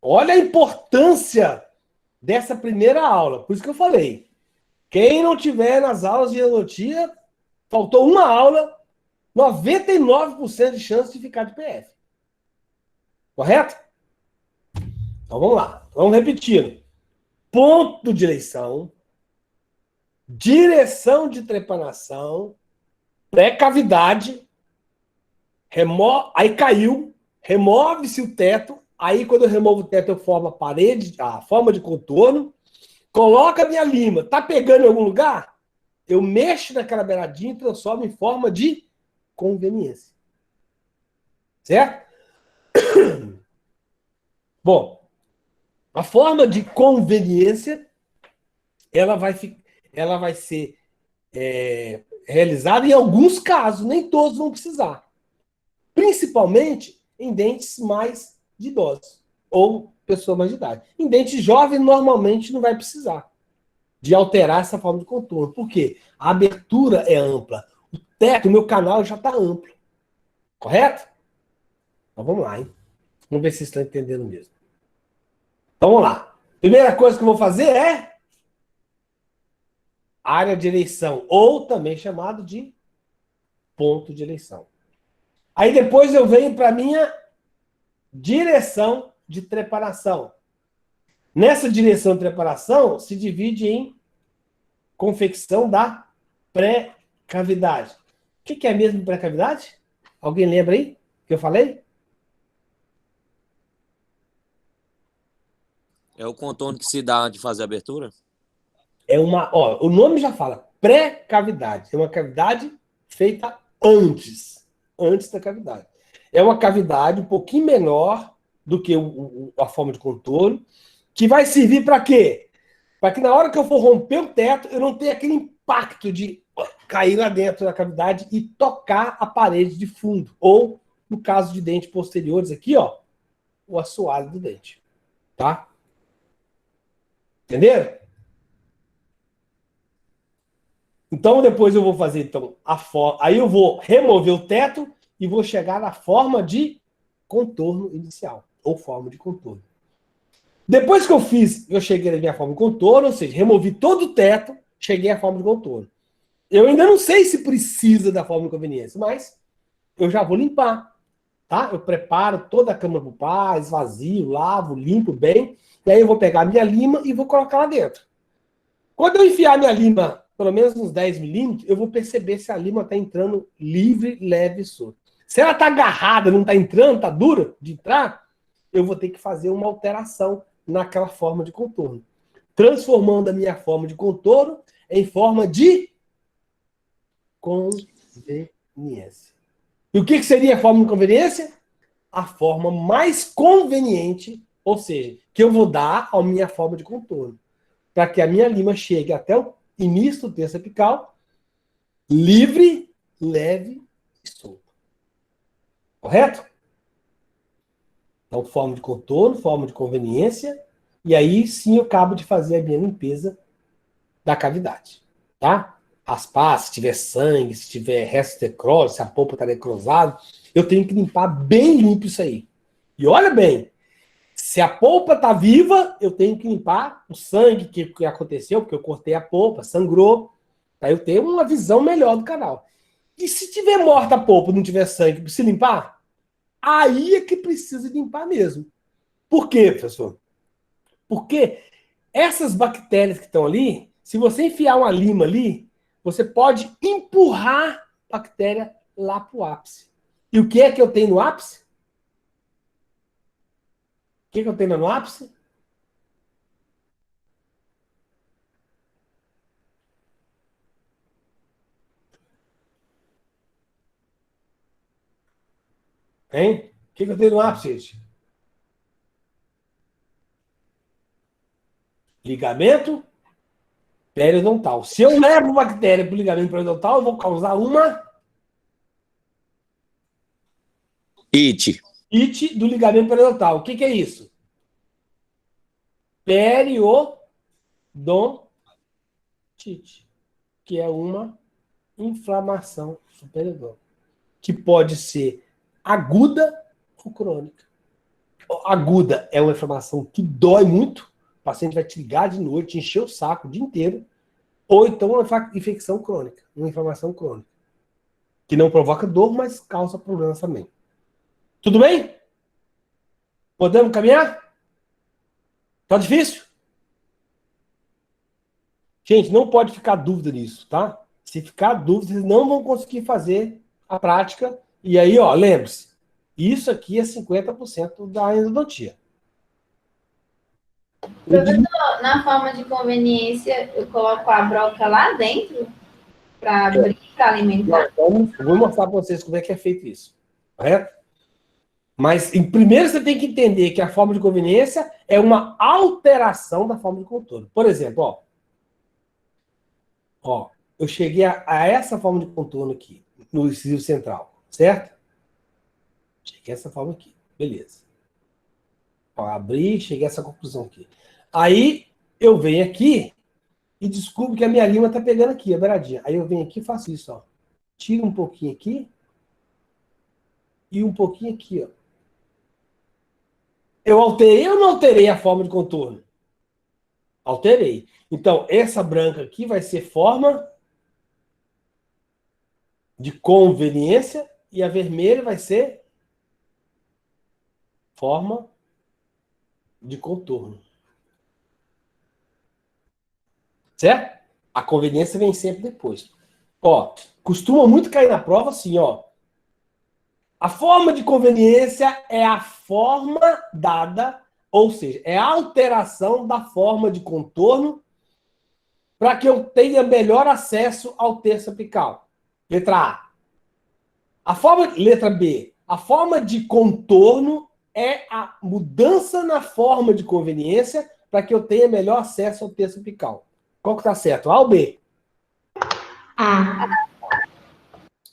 Olha a importância dessa primeira aula. Por isso que eu falei. Quem não tiver nas aulas de endodontia, faltou uma aula, 99% de chance de ficar de PF. Correto? Então vamos lá. Vamos repetindo. Ponto de eleição, direção de trepanação, pré-cavidade, aí caiu, remove-se o teto, aí quando eu removo o teto eu formo a parede, a forma de contorno, coloca a minha lima, tá pegando em algum lugar? Eu mexo naquela beiradinha e transformo em forma de conveniência. Certo? Bom, a forma de conveniência, ela vai ser realizada em alguns casos, nem todos vão precisar. Principalmente em dentes mais de idosos ou pessoa mais de idade. Em dente jovem, normalmente não vai precisar de alterar essa forma de contorno. Por quê? A abertura é ampla. O teto, o meu canal já está amplo. Correto? Então vamos lá, hein? Vamos ver se vocês estão entendendo mesmo. Então vamos lá. Primeira coisa que eu vou fazer é área de eleição, ou também chamado de ponto de eleição. Aí depois eu venho para a minha direção de trepanação. Nessa direção de trepanação se divide em confecção da pré-cavidade. O que é mesmo pré-cavidade? Alguém lembra aí que eu falei? É o contorno que se dá de fazer a abertura? O nome já fala, pré-cavidade. É uma cavidade feita antes da cavidade. É uma cavidade um pouquinho menor do que a forma de contorno, que vai servir para quê? Para que na hora que eu for romper o teto, eu não tenha aquele impacto de cair lá dentro da cavidade e tocar a parede de fundo. Ou, no caso de dentes posteriores aqui, ó, o assoalho do dente. Tá? Entenderam? Então, depois eu vou fazer aí eu vou remover o teto e vou chegar na forma de contorno inicial, ou forma de contorno. Depois que eu cheguei na minha forma de contorno, ou seja, removi todo o teto, cheguei à forma de contorno. Eu ainda não sei se precisa da forma de conveniência, mas eu já vou limpar, tá? Eu preparo toda a câmara pulpar, esvazio, lavo, limpo bem, e aí eu vou pegar a minha lima e vou colocar lá dentro. Quando eu enfiar minha lima, pelo menos uns 10 milímetros, eu vou perceber se a lima está entrando livre, leve e solta. Se ela está agarrada, não está entrando, está dura de entrar, eu vou ter que fazer uma alteração naquela forma de contorno. Transformando a minha forma de contorno em forma de conveniência. E o que seria a forma de conveniência? A forma mais conveniente, ou seja, que eu vou dar à minha forma de contorno. Para que a minha lima chegue até o início do terço apical, livre, leve e solto. Correto? Então, forma de contorno, forma de conveniência, e aí sim eu acabo de fazer a minha limpeza da cavidade. Tá? Raspar, se tiver sangue, se tiver resto de necrose, se a polpa está necrosada, eu tenho que limpar bem limpo isso aí. E olha bem, se a polpa está viva, eu tenho que limpar o sangue que aconteceu, porque eu cortei a polpa, sangrou, para eu ter uma visão melhor do canal. E se tiver morta a polpa, não tiver sangue, precisa limpar? Aí é que precisa limpar mesmo. Por quê, professor? Porque essas bactérias que estão ali, se você enfiar uma lima ali, você pode empurrar a bactéria lá para o ápice. E o que é que eu tenho no ápice? O que eu tenho no ápice? Hein? O que eu tenho no ápice, gente? Ligamento periodontal. Se eu levo bactéria para o ligamento periodontal, eu vou causar uma It. do ligamento periodontal. O que é isso? Periodontal. endodontite, que é uma inflamação superior, que pode ser aguda ou crônica. Aguda é uma inflamação que dói muito, o paciente vai te ligar de noite, encher o saco o dia inteiro, ou então uma infecção crônica, uma inflamação crônica, que não provoca dor, mas causa problemas também. Tudo bem? Podemos caminhar? Tá difícil? Gente, não pode ficar dúvida nisso, tá? Se ficar dúvida, vocês não vão conseguir fazer a prática. E aí, ó, lembre-se, isso aqui é 50% da endodontia. Professor, na forma de conveniência, eu coloco a broca lá dentro para abrir, para alimentar. Então, eu vou mostrar para vocês como é que é feito isso. Correto? Mas, primeiro, você tem que entender que a forma de conveniência é uma alteração da forma de contorno. Por exemplo, ó, eu cheguei a essa forma de contorno aqui, no incisivo central, certo? Cheguei a essa forma aqui, beleza. Ó, abri, cheguei a essa conclusão aqui. Aí, eu venho aqui e descubro que a minha língua tá pegando aqui, a beiradinha. Aí eu venho aqui e faço isso, ó. Tiro um pouquinho aqui e um pouquinho aqui, ó. Eu alterei ou não alterei a forma de contorno? Alterei. Então, essa branca aqui vai ser forma de conveniência e a vermelha vai ser forma de contorno. Certo? A conveniência vem sempre depois. Ó, costuma muito cair na prova assim, ó. A forma de conveniência é a forma dada, ou seja, é a alteração da forma de contorno para que eu tenha melhor acesso ao terço apical. Letra A. Letra B. A forma de contorno é a mudança na forma de conveniência para que eu tenha melhor acesso ao terço apical. Qual que está certo? A ou B? A.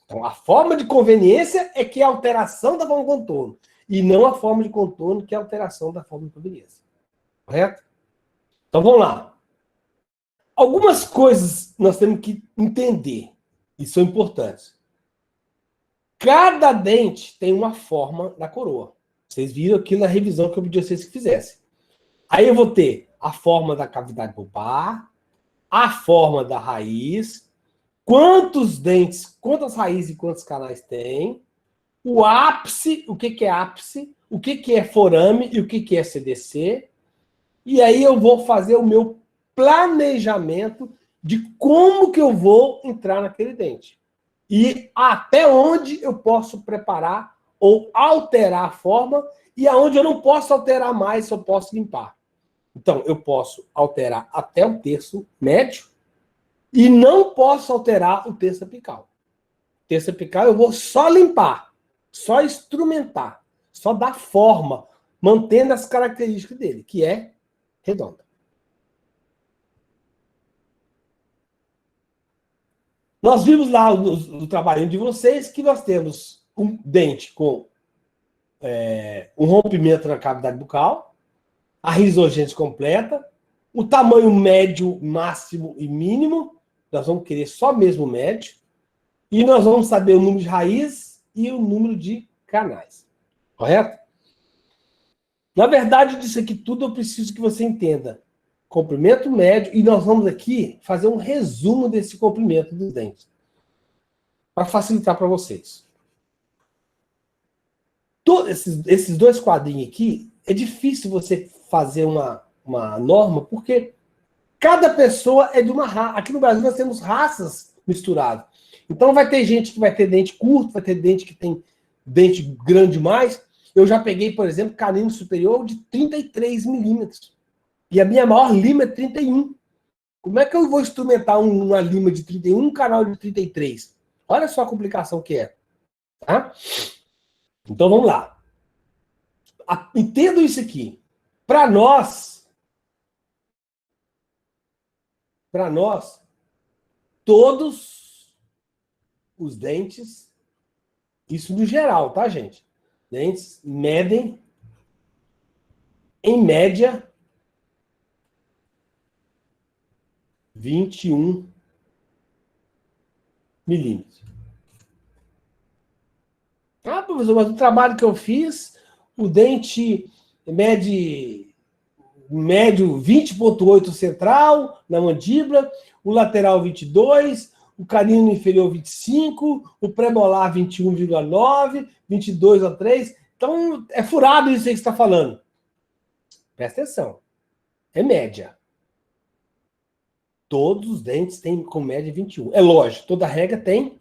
Então, a forma de conveniência é que é a alteração da forma de contorno. E não a forma de contorno que é a alteração da forma de conveniência. Correto? Então, vamos lá. Algumas coisas nós temos que entender. E são importantes. Cada dente tem uma forma da coroa. Vocês viram aqui na revisão que eu pedi a vocês que fizessem. Aí eu vou ter a forma da cavidade pulpar, a forma da raiz, quantos dentes, quantas raízes e quantos canais tem, o ápice, o que é ápice, o que é forame e o que é CDC. E aí eu vou fazer o meu planejamento de como que eu vou entrar naquele dente. E até onde eu posso preparar ou alterar a forma e aonde eu não posso alterar mais, eu posso limpar. Então, eu posso alterar até o terço médio e não posso alterar o terço apical. O terço apical eu vou só limpar, só instrumentar, só dar forma, mantendo as características dele, que é redonda. Nós vimos lá no trabalho de vocês que nós temos um dente com um rompimento na cavidade bucal, a risogênese completa, o tamanho médio, máximo e mínimo, nós vamos querer só mesmo médio, e nós vamos saber o número de raízes e o número de canais. Correto? Na verdade, disso aqui tudo eu preciso que você entenda. Comprimento médio, e nós vamos aqui fazer um resumo desse comprimento dos dentes. Para facilitar para vocês. Todos esses dois quadrinhos aqui, é difícil você fazer uma norma, porque cada pessoa é de uma raça. Aqui no Brasil nós temos raças misturadas. Então vai ter gente que vai ter dente curto, vai ter dente que tem dente grande demais. Eu já peguei, por exemplo, canino superior de 33 milímetros. E a minha maior lima é 31. Como é que eu vou instrumentar uma lima de 31 um canal de 33? Olha só a complicação que é. Tá? Então vamos lá. Entendo isso aqui. Para nós, todos os dentes, isso no geral, tá, gente? Dentes medem, em média, 21 milímetros. Ah, professor, mas o trabalho que eu fiz, o dente médio 20,8 central na mandíbula, o lateral 22, o canino inferior 25, o premolar 21,9, 22,3. Então, é furado isso aí que você está falando. Presta atenção. É média. Todos os dentes têm com média 21. É lógico, toda regra tem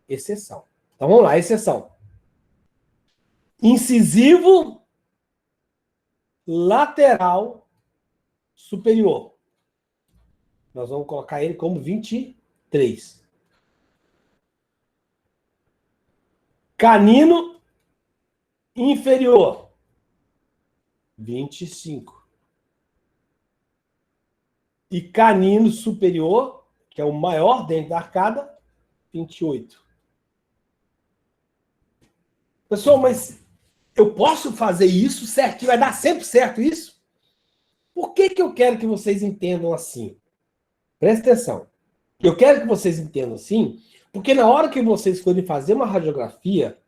exceção. Então, vamos lá, exceção. Incisivo lateral superior. Nós vamos colocar ele como 23. Canino inferior, 25. E canino superior, que é o maior dente da arcada, 28. Pessoal, mas eu posso fazer isso certinho? Vai dar sempre certo isso? Por que eu quero que vocês entendam assim? Presta atenção. Eu quero que vocês entendam assim, porque na hora que vocês forem fazer uma radiografia,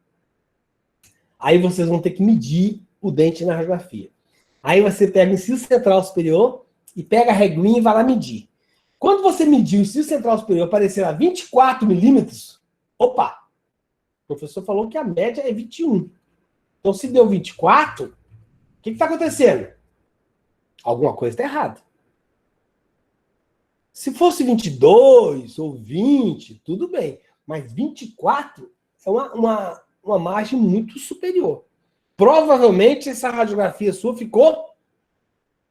aí vocês vão ter que medir o dente na radiografia. Aí você pega o inciso central superior e pega a reguinha e vai lá medir. Quando você medir o inciso central superior aparecer a 24 milímetros, opa! O professor falou que a média é 21. Então, se deu 24, o que está acontecendo? Alguma coisa está errada. Se fosse 22 ou 20, tudo bem. Mas 24 é uma margem muito superior. Provavelmente essa radiografia sua ficou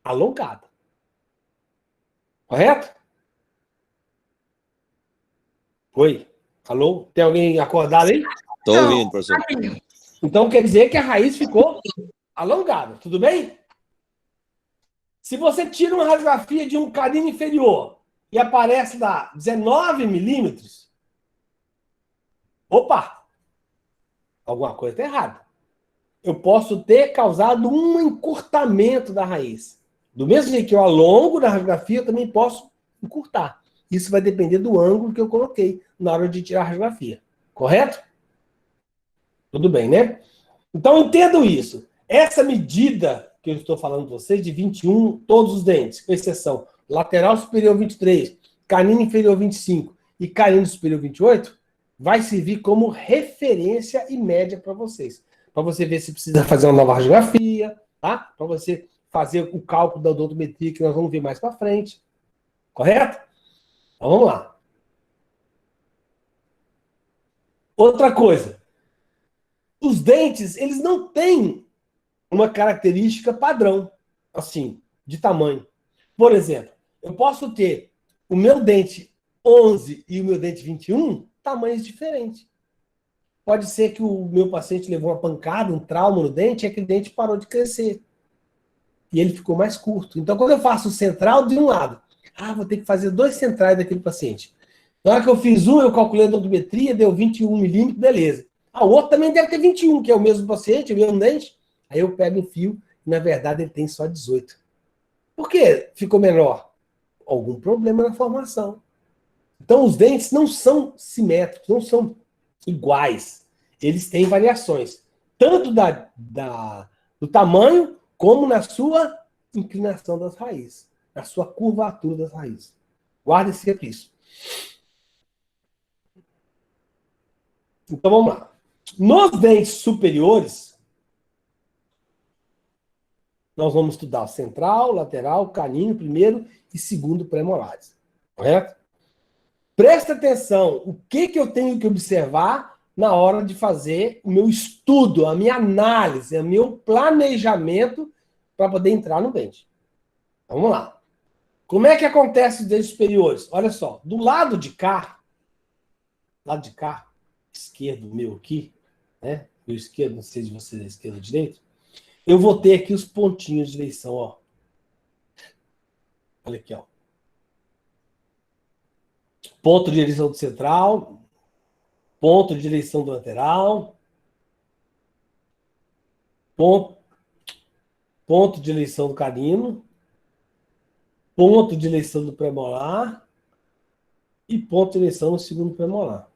alongada. Correto? Oi? Alô? Tem alguém acordado aí? Tô ouvindo, professor. Então quer dizer que a raiz ficou alongada. Tudo bem? Se você tira uma radiografia de um canino inferior e aparece lá 19 milímetros, opa! Alguma coisa está errada. Eu posso ter causado um encurtamento da raiz. Do mesmo jeito que eu alongo na radiografia, eu também posso encurtar. Isso vai depender do ângulo que eu coloquei na hora de tirar a radiografia. Correto? Tudo bem, né? Então, entendam isso. Essa medida que eu estou falando para vocês, de 21, todos os dentes, com exceção lateral superior 23, canino inferior 25 e canino superior 28, vai servir como referência e média para vocês. Para você ver se precisa fazer uma nova radiografia, tá? Para você fazer o cálculo da odontometria, que nós vamos ver mais para frente. Correto? Então, vamos lá. Outra coisa. Os dentes, eles não têm uma característica padrão, assim, de tamanho. Por exemplo, eu posso ter o meu dente 11 e o meu dente 21, tamanhos diferentes. Pode ser que o meu paciente levou uma pancada, um trauma no dente, e aquele dente parou de crescer. E ele ficou mais curto. Então, quando eu faço o central de um lado, vou ter que fazer 2 centrais daquele paciente. Na hora que eu fiz um, eu calculei a odontometria, deu 21 milímetros, beleza. O outro também deve ter 21, que é o mesmo paciente, o mesmo dente. Aí eu pego um fio, e na verdade ele tem só 18. Por que ficou menor? Algum problema na formação. Então, os dentes não são simétricos, não são iguais. Eles têm variações, tanto do tamanho, como na sua inclinação das raízes, na sua curvatura das raízes. Guarde sempre isso. Então, vamos lá. Nos dentes superiores, nós vamos estudar o central, lateral, canino, primeiro e segundo premolares. Correto? Presta atenção, o que eu tenho que observar na hora de fazer o meu estudo, a minha análise, o meu planejamento para poder entrar no dente. Vamos lá. Como é que acontece os dentes superiores? Olha só, do lado de cá, esquerdo meu aqui, né? O esquerdo, não sei se você é esquerdo ou direito, eu vou ter aqui os pontinhos de eleição, ó. Olha aqui, ó. Ponto de eleição do central, ponto de eleição do lateral, ponto de eleição do canino, ponto de eleição do premolar e ponto de eleição no segundo premolar.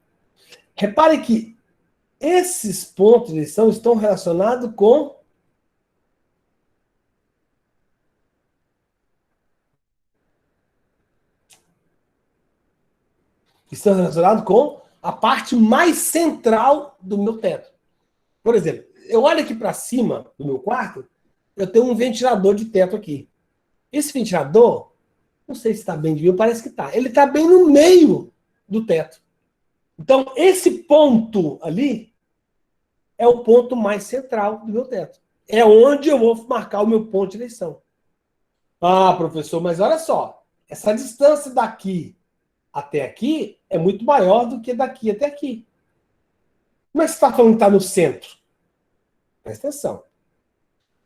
Repare que esses pontos de eleição estão relacionados com a parte mais central do meu teto. Por exemplo, eu olho aqui para cima do meu quarto, eu tenho um ventilador de teto aqui. Esse ventilador, não sei se está bem de mim, parece que está. Ele está bem no meio do teto. Então, esse ponto ali é o ponto mais central do meu teto. É onde eu vou marcar o meu ponto de eleição. Ah, professor, mas olha só. Essa distância daqui até aqui é muito maior do que daqui até aqui. Como é que você está falando que está no centro? Presta atenção.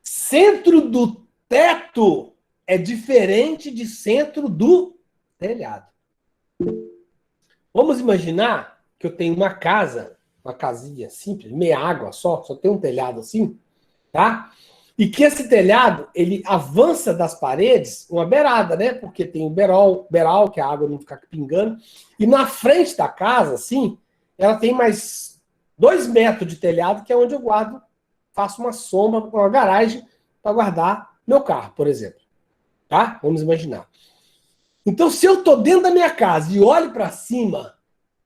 Centro do teto é diferente de centro do telhado. Vamos imaginar que eu tenho uma casa, uma casinha simples, meia água só tem um telhado assim, tá? E que esse telhado, ele avança das paredes, uma beirada, né? Porque tem o beiral, que a água não fica pingando. E na frente da casa, assim, ela tem mais 2 metros de telhado, que é onde eu guardo, faço uma sombra, uma garagem para guardar meu carro, por exemplo. Tá? Vamos imaginar. Então, se eu estou dentro da minha casa e olho para cima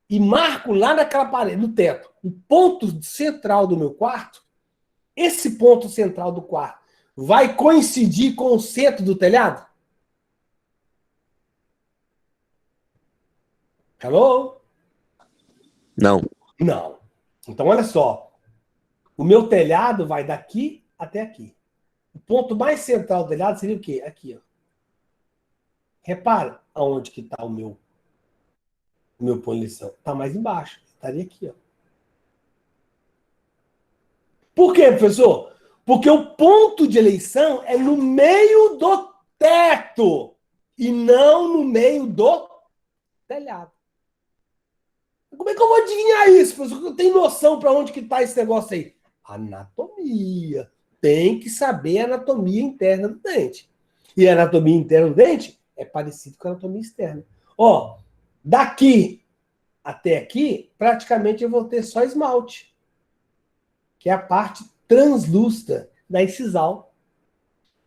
e marco lá naquela parede, no teto, o ponto central do meu quarto, esse ponto central do quarto vai coincidir com o centro do telhado? Hello? Não. Não. Então, olha só. O meu telhado vai daqui até aqui. O ponto mais central do telhado seria o quê? Aqui, ó. Repara aonde que está o meu ponto de eleição. Está mais embaixo. Estaria aqui, ó. Por quê, professor? Porque o ponto de eleição é no meio do teto e não no meio do telhado. Como é que eu vou adivinhar isso, professor? Eu tenho noção para onde que está esse negócio aí. Anatomia. Tem que saber a anatomia interna do dente. E a anatomia interna do dente é parecido com a anatomia externa. Ó, daqui até aqui, praticamente eu vou ter só esmalte, que é a parte translúcida da incisal.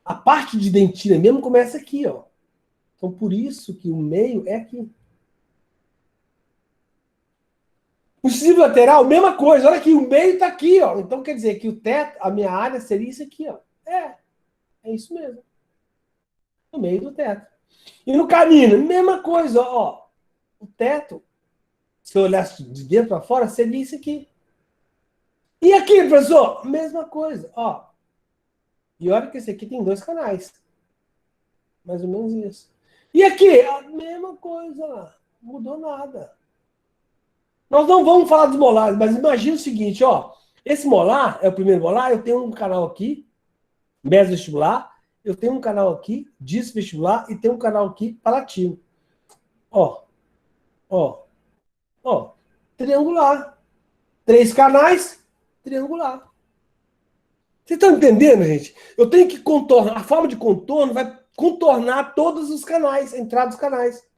A parte de dentina mesmo começa aqui, ó. Então, por isso que o meio é aqui. O incisivo lateral, mesma coisa. Olha aqui, o meio está aqui, ó. Então, quer dizer que o teto, a minha área seria isso aqui, ó. É isso mesmo. No meio do teto. E no canino, mesma coisa, ó. O teto, se eu olhasse de dentro para fora, seria isso aqui. E aqui, professor? Mesma coisa, ó. E olha que esse aqui tem 2 canais. Mais ou menos isso. E aqui? A mesma coisa. Não mudou nada. Nós não vamos falar dos molares, mas imagina o seguinte, ó. Esse molar é o primeiro molar, eu tenho um canal aqui, meso-vestibular, eu tenho um canal aqui, disco-vestibular, e tenho um canal aqui, palatino. Ó. Triangular. 3 canais, triangular. Vocês estão entendendo, gente? Eu tenho que contornar, a forma de contorno vai contornar todos os canais, a entrada dos canais.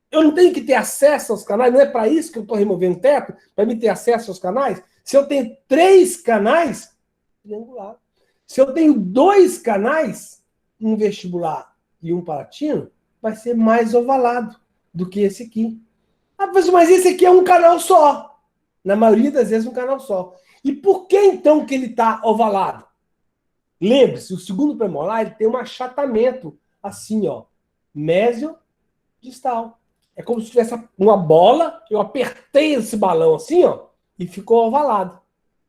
Eu não tenho que ter acesso aos canais, não é para isso que eu estou removendo o teto, para me ter acesso aos canais. Se eu tenho 3 canais, triangular. Se eu tenho 2 canais, um vestibular e um palatino, vai ser mais ovalado do que esse aqui. Ah, mas esse aqui é um canal só. Na maioria das vezes, um canal só. E por que, então, que ele está ovalado? Lembre-se, o segundo premolar ele tem um achatamento, assim, ó, mésio-distal. É como se tivesse uma bola, eu apertei esse balão assim, ó, e ficou ovalado.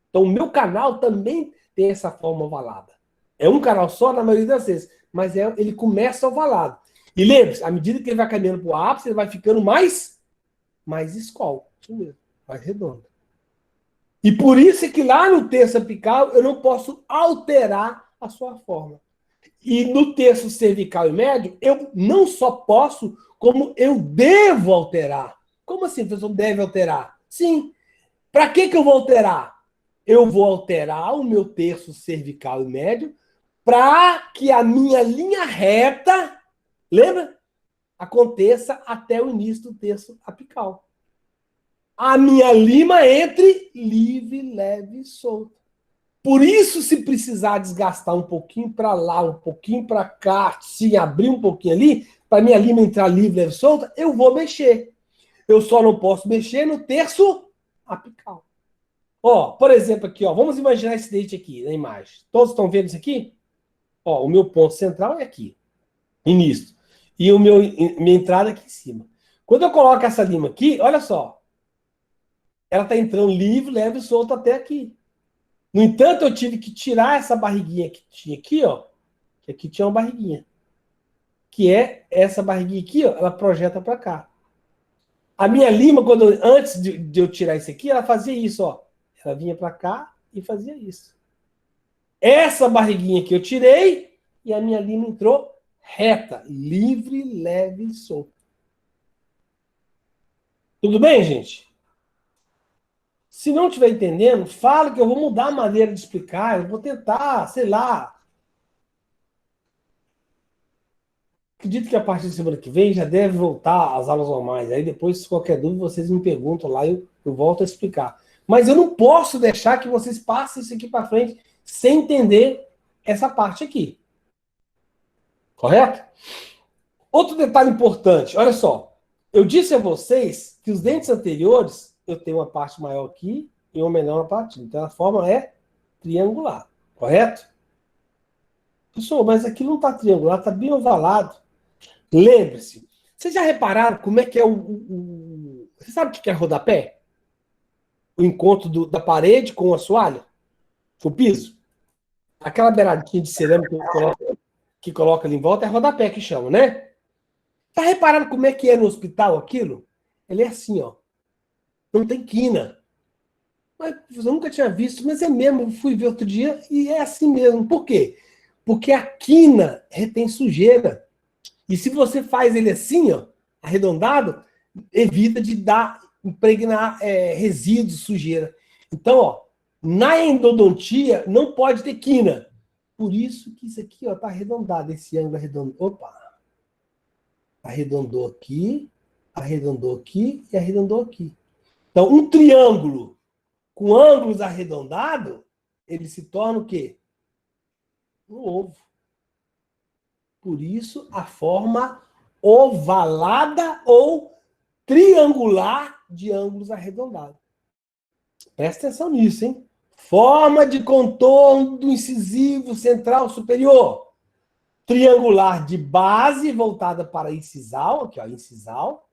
Então, o meu canal também tem essa forma ovalada. É um canal só na maioria das vezes, mas ele começa ovalado. E lembre-se, à medida que ele vai caminhando para o ápice, ele vai ficando mais escol, isso mesmo, mais redondo. E por isso é que lá no terço apical eu não posso alterar a sua forma. E no terço cervical e médio, eu não só posso, como eu devo alterar. Como assim, professor, deve alterar? Sim. Para que eu vou alterar? Eu vou alterar o meu terço cervical e médio para que a minha linha reta, lembra? aconteça até o início do terço apical. A minha lima entre livre, leve e solta. Por isso, se precisar desgastar um pouquinho para lá, um pouquinho para cá, se abrir um pouquinho ali, para minha lima entrar livre, leve e solta, eu vou mexer. Eu só não posso mexer no terço apical. Ó, por exemplo, aqui, ó, vamos imaginar esse dente aqui na imagem. Todos estão vendo isso aqui? Ó, o meu ponto central é aqui, início. E minha entrada aqui em cima. Quando eu coloco essa lima aqui, olha só. Ela está entrando livre, leve e solta até aqui. No entanto, eu tive que tirar essa barriguinha que tinha aqui, ó. Que aqui tinha uma barriguinha. Que é essa barriguinha aqui, ó. Ela projeta para cá. A minha lima, antes de eu tirar isso aqui, ela fazia isso, ó. Ela vinha para cá e fazia isso. Essa barriguinha que eu tirei e a minha lima entrou reta, livre, leve e solta. Tudo bem, gente? Se não estiver entendendo, fala que eu vou mudar a maneira de explicar, eu vou tentar, sei lá. Acredito que a partir de semana que vem já deve voltar às aulas normais. Aí depois, se qualquer dúvida, vocês me perguntam lá e eu volto a explicar. Mas eu não posso deixar que vocês passem isso aqui para frente sem entender essa parte aqui. Correto? Outro detalhe importante, olha só. Eu disse a vocês que os dentes anteriores, eu tenho uma parte maior aqui e uma menor na parte. Então a forma é triangular. Correto? Pessoal, mas aqui não está triangular, está bem ovalado. Lembre-se. Vocês já repararam como é que é Você sabe o que é rodapé? O encontro da parede com o assoalho? O piso? Aquela beiradinha de cerâmica que coloca ali em volta é rodapé que chama, né? Tá reparando como é que é no hospital aquilo? Ele é assim, ó. Não tem quina. Mas eu nunca tinha visto, mas é mesmo. Eu fui ver outro dia e é assim mesmo. Por quê? Porque a quina retém sujeira. E se você faz ele assim, ó, arredondado, evita de impregnar resíduos, sujeira. Então, ó, na endodontia não pode ter quina. Por isso que isso aqui, ó, tá arredondado. Esse ângulo arredondou. Opa! Arredondou aqui e arredondou aqui. Então, um triângulo com ângulos arredondados, ele se torna o quê? Um ovo. Por isso, a forma ovalada ou triangular de ângulos arredondados. Presta atenção nisso, hein? Forma de contorno do incisivo central superior. Triangular de base voltada para incisal, aqui ó, incisal.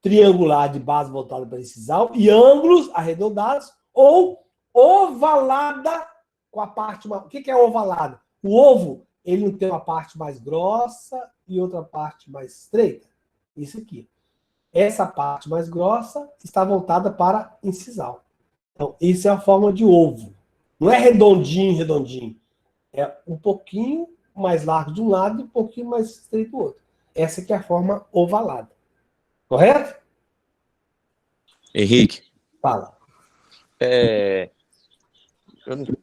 Triangular de base voltada para incisal e ângulos arredondados ou ovalada com a parte... O que é ovalada? O ovo, ele não tem uma parte mais grossa e outra parte mais estreita. Isso aqui. Essa parte mais grossa está voltada para incisal. Então, isso é a forma de ovo. Não é redondinho, redondinho. É um pouquinho mais largo de um lado e um pouquinho mais estreito do outro. Essa aqui é a forma ovalada. Correto? Henrique. Fala.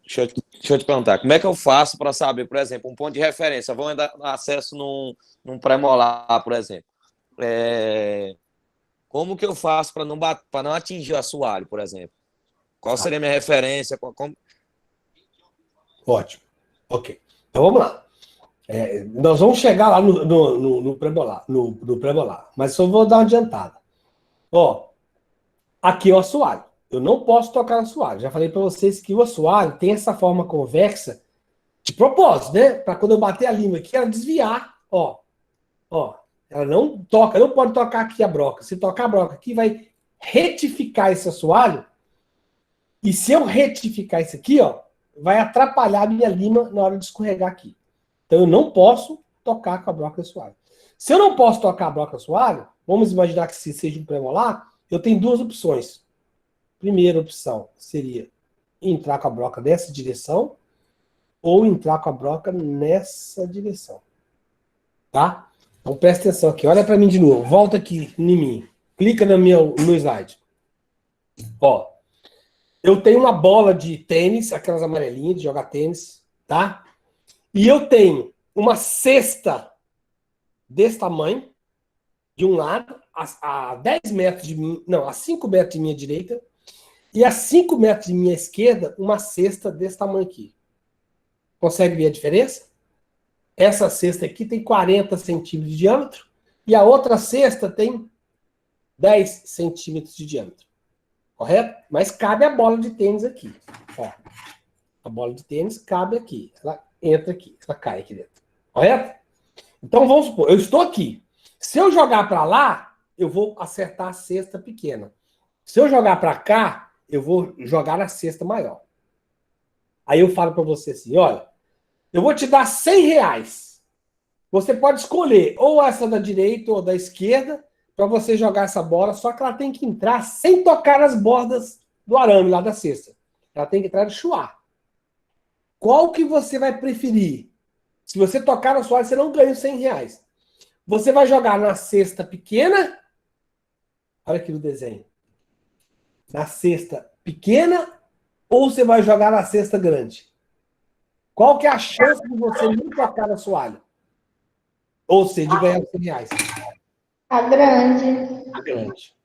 Deixa eu te perguntar, como é que eu faço para saber, por exemplo, um ponto de referência? Vou dar acesso num pré-molar, por exemplo. Como que eu faço para não atingir o assoalho, por exemplo? Qual seria a minha referência? Ótimo. Ok. Então vamos lá. Nós vamos chegar lá no pré-molar. Mas só vou dar uma adiantada. Ó, aqui é o assoalho. Eu não posso tocar no assoalho. Já falei para vocês que o assoalho tem essa forma convexa de propósito, né? Para quando eu bater a língua aqui, ela desviar. Ó. Ela não toca, não pode tocar aqui a broca. Se tocar a broca aqui, vai retificar esse assoalho. E se eu retificar isso aqui, ó, vai atrapalhar a minha lima na hora de escorregar aqui. Então eu não posso tocar com a broca do assoalho. Se eu não posso tocar a broca do assoalho, vamos imaginar que se seja um pré-molar, eu tenho duas opções. Primeira opção seria entrar com a broca nessa direção ou entrar com a broca nessa direção. Tá? Então presta atenção aqui. Olha para mim de novo. Volta aqui em mim. Clica no meu slide. Ó. Eu tenho uma bola de tênis, aquelas amarelinhas de jogar tênis, tá? E eu tenho uma cesta desse tamanho de um lado, a 10 metros de mim, não, a 5 metros de minha direita, e a 5 metros de minha esquerda, uma cesta desse tamanho aqui. Consegue ver a diferença? Essa cesta aqui tem 40 centímetros de diâmetro, e a outra cesta tem 10 centímetros de diâmetro. Correto? Mas cabe a bola de tênis aqui. Ó, a bola de tênis cabe aqui. Ela entra aqui, ela cai aqui dentro. Correto? Então vamos supor, eu estou aqui. Se eu jogar para lá, eu vou acertar a cesta pequena. Se eu jogar para cá, eu vou jogar na cesta maior. Aí eu falo para você assim, olha, eu vou te dar R$100. Você pode escolher ou essa da direita ou da esquerda para você jogar essa bola, só que ela tem que entrar sem tocar nas bordas do arame lá da cesta. Ela tem que entrar de chuá. Qual que você vai preferir? Se você tocar na sua área, você não ganha os R$100. Você vai jogar na cesta pequena. Olha aqui no desenho. Na cesta pequena ou você vai jogar na cesta grande? Qual que é a chance de você não tocar na sua área? Ou seja, de ganhar os R$100? A grande. A grande.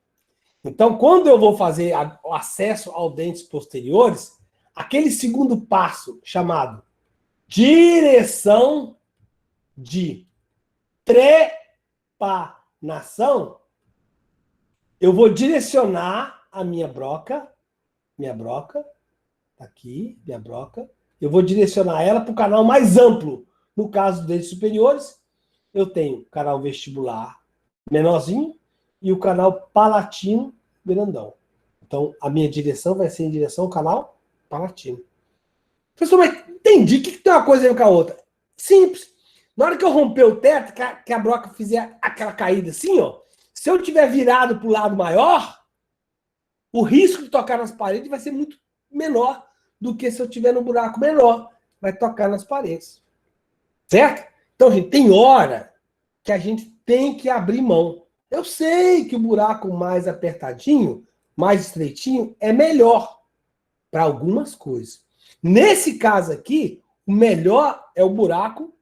Então, quando eu vou fazer o acesso aos dentes posteriores, aquele segundo passo chamado direção de trepanação, eu vou direcionar a minha broca, tá aqui, minha broca, eu vou direcionar ela para o canal mais amplo. No caso dos dentes superiores, eu tenho o canal vestibular menorzinho e o canal palatino grandão. Então, a minha direção vai ser em direção ao canal palatino. Professor, mas entendi. O que tem uma coisa a ver com a outra? Simples. Na hora que eu romper o teto, que a broca fizer aquela caída assim, ó, se eu tiver virado para o lado maior, o risco de tocar nas paredes vai ser muito menor do que se eu tiver no buraco menor. Vai tocar nas paredes. Certo? Então, gente, tem hora que a gente tem que abrir mão. Eu sei que o buraco mais apertadinho, mais estreitinho, é melhor para algumas coisas. Nesse caso aqui, o melhor é o buraco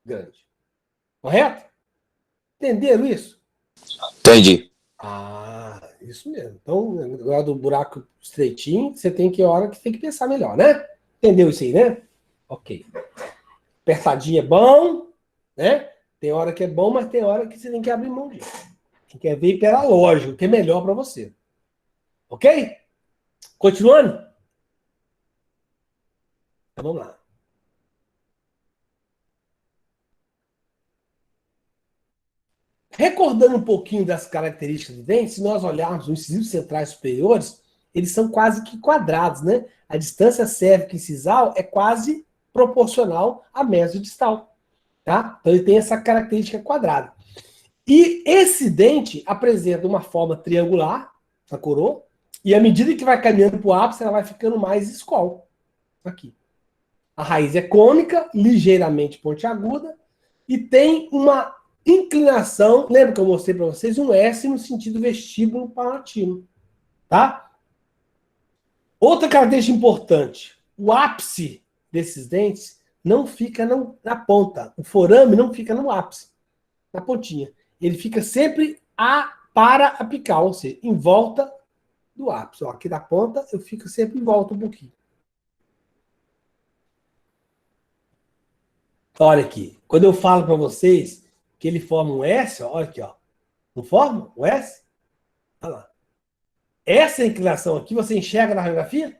grande. Correto? Entenderam isso? Entendi. Ah, isso mesmo. Então, agora do buraco estreitinho, você tem que hora que tem que pensar melhor, né? Entendeu isso aí, né? Ok. Apertadinho é bom, né? Tem hora que é bom, mas tem hora que você tem que abrir mão disso. Tem que ver pela lógica, o que é melhor para você. Ok? Continuando? Então vamos lá. Recordando um pouquinho das características do dente, se nós olharmos os incisivos centrais superiores, eles são quase que quadrados, né? A distância cérvico-incisal é quase proporcional à mesodistal. Tá? Então ele tem essa característica quadrada. E esse dente apresenta uma forma triangular, a coroa, e à medida que vai caminhando para o ápice, ela vai ficando mais escol. Aqui. A raiz é cônica, ligeiramente pontiaguda, e tem uma inclinação, lembra que eu mostrei para vocês, um S no sentido vestíbulo palatino. Tá? Outra característica importante, o ápice desses dentes não fica na ponta. O forame não fica no ápice, na pontinha. Ele fica sempre para apical, ou seja, em volta do ápice. Ó, aqui da ponta, eu fico sempre em volta um pouquinho. Olha aqui. Quando eu falo para vocês que ele forma um S, ó, olha aqui, ó. Não forma o S? Olha lá. Essa inclinação aqui, você enxerga na radiografia?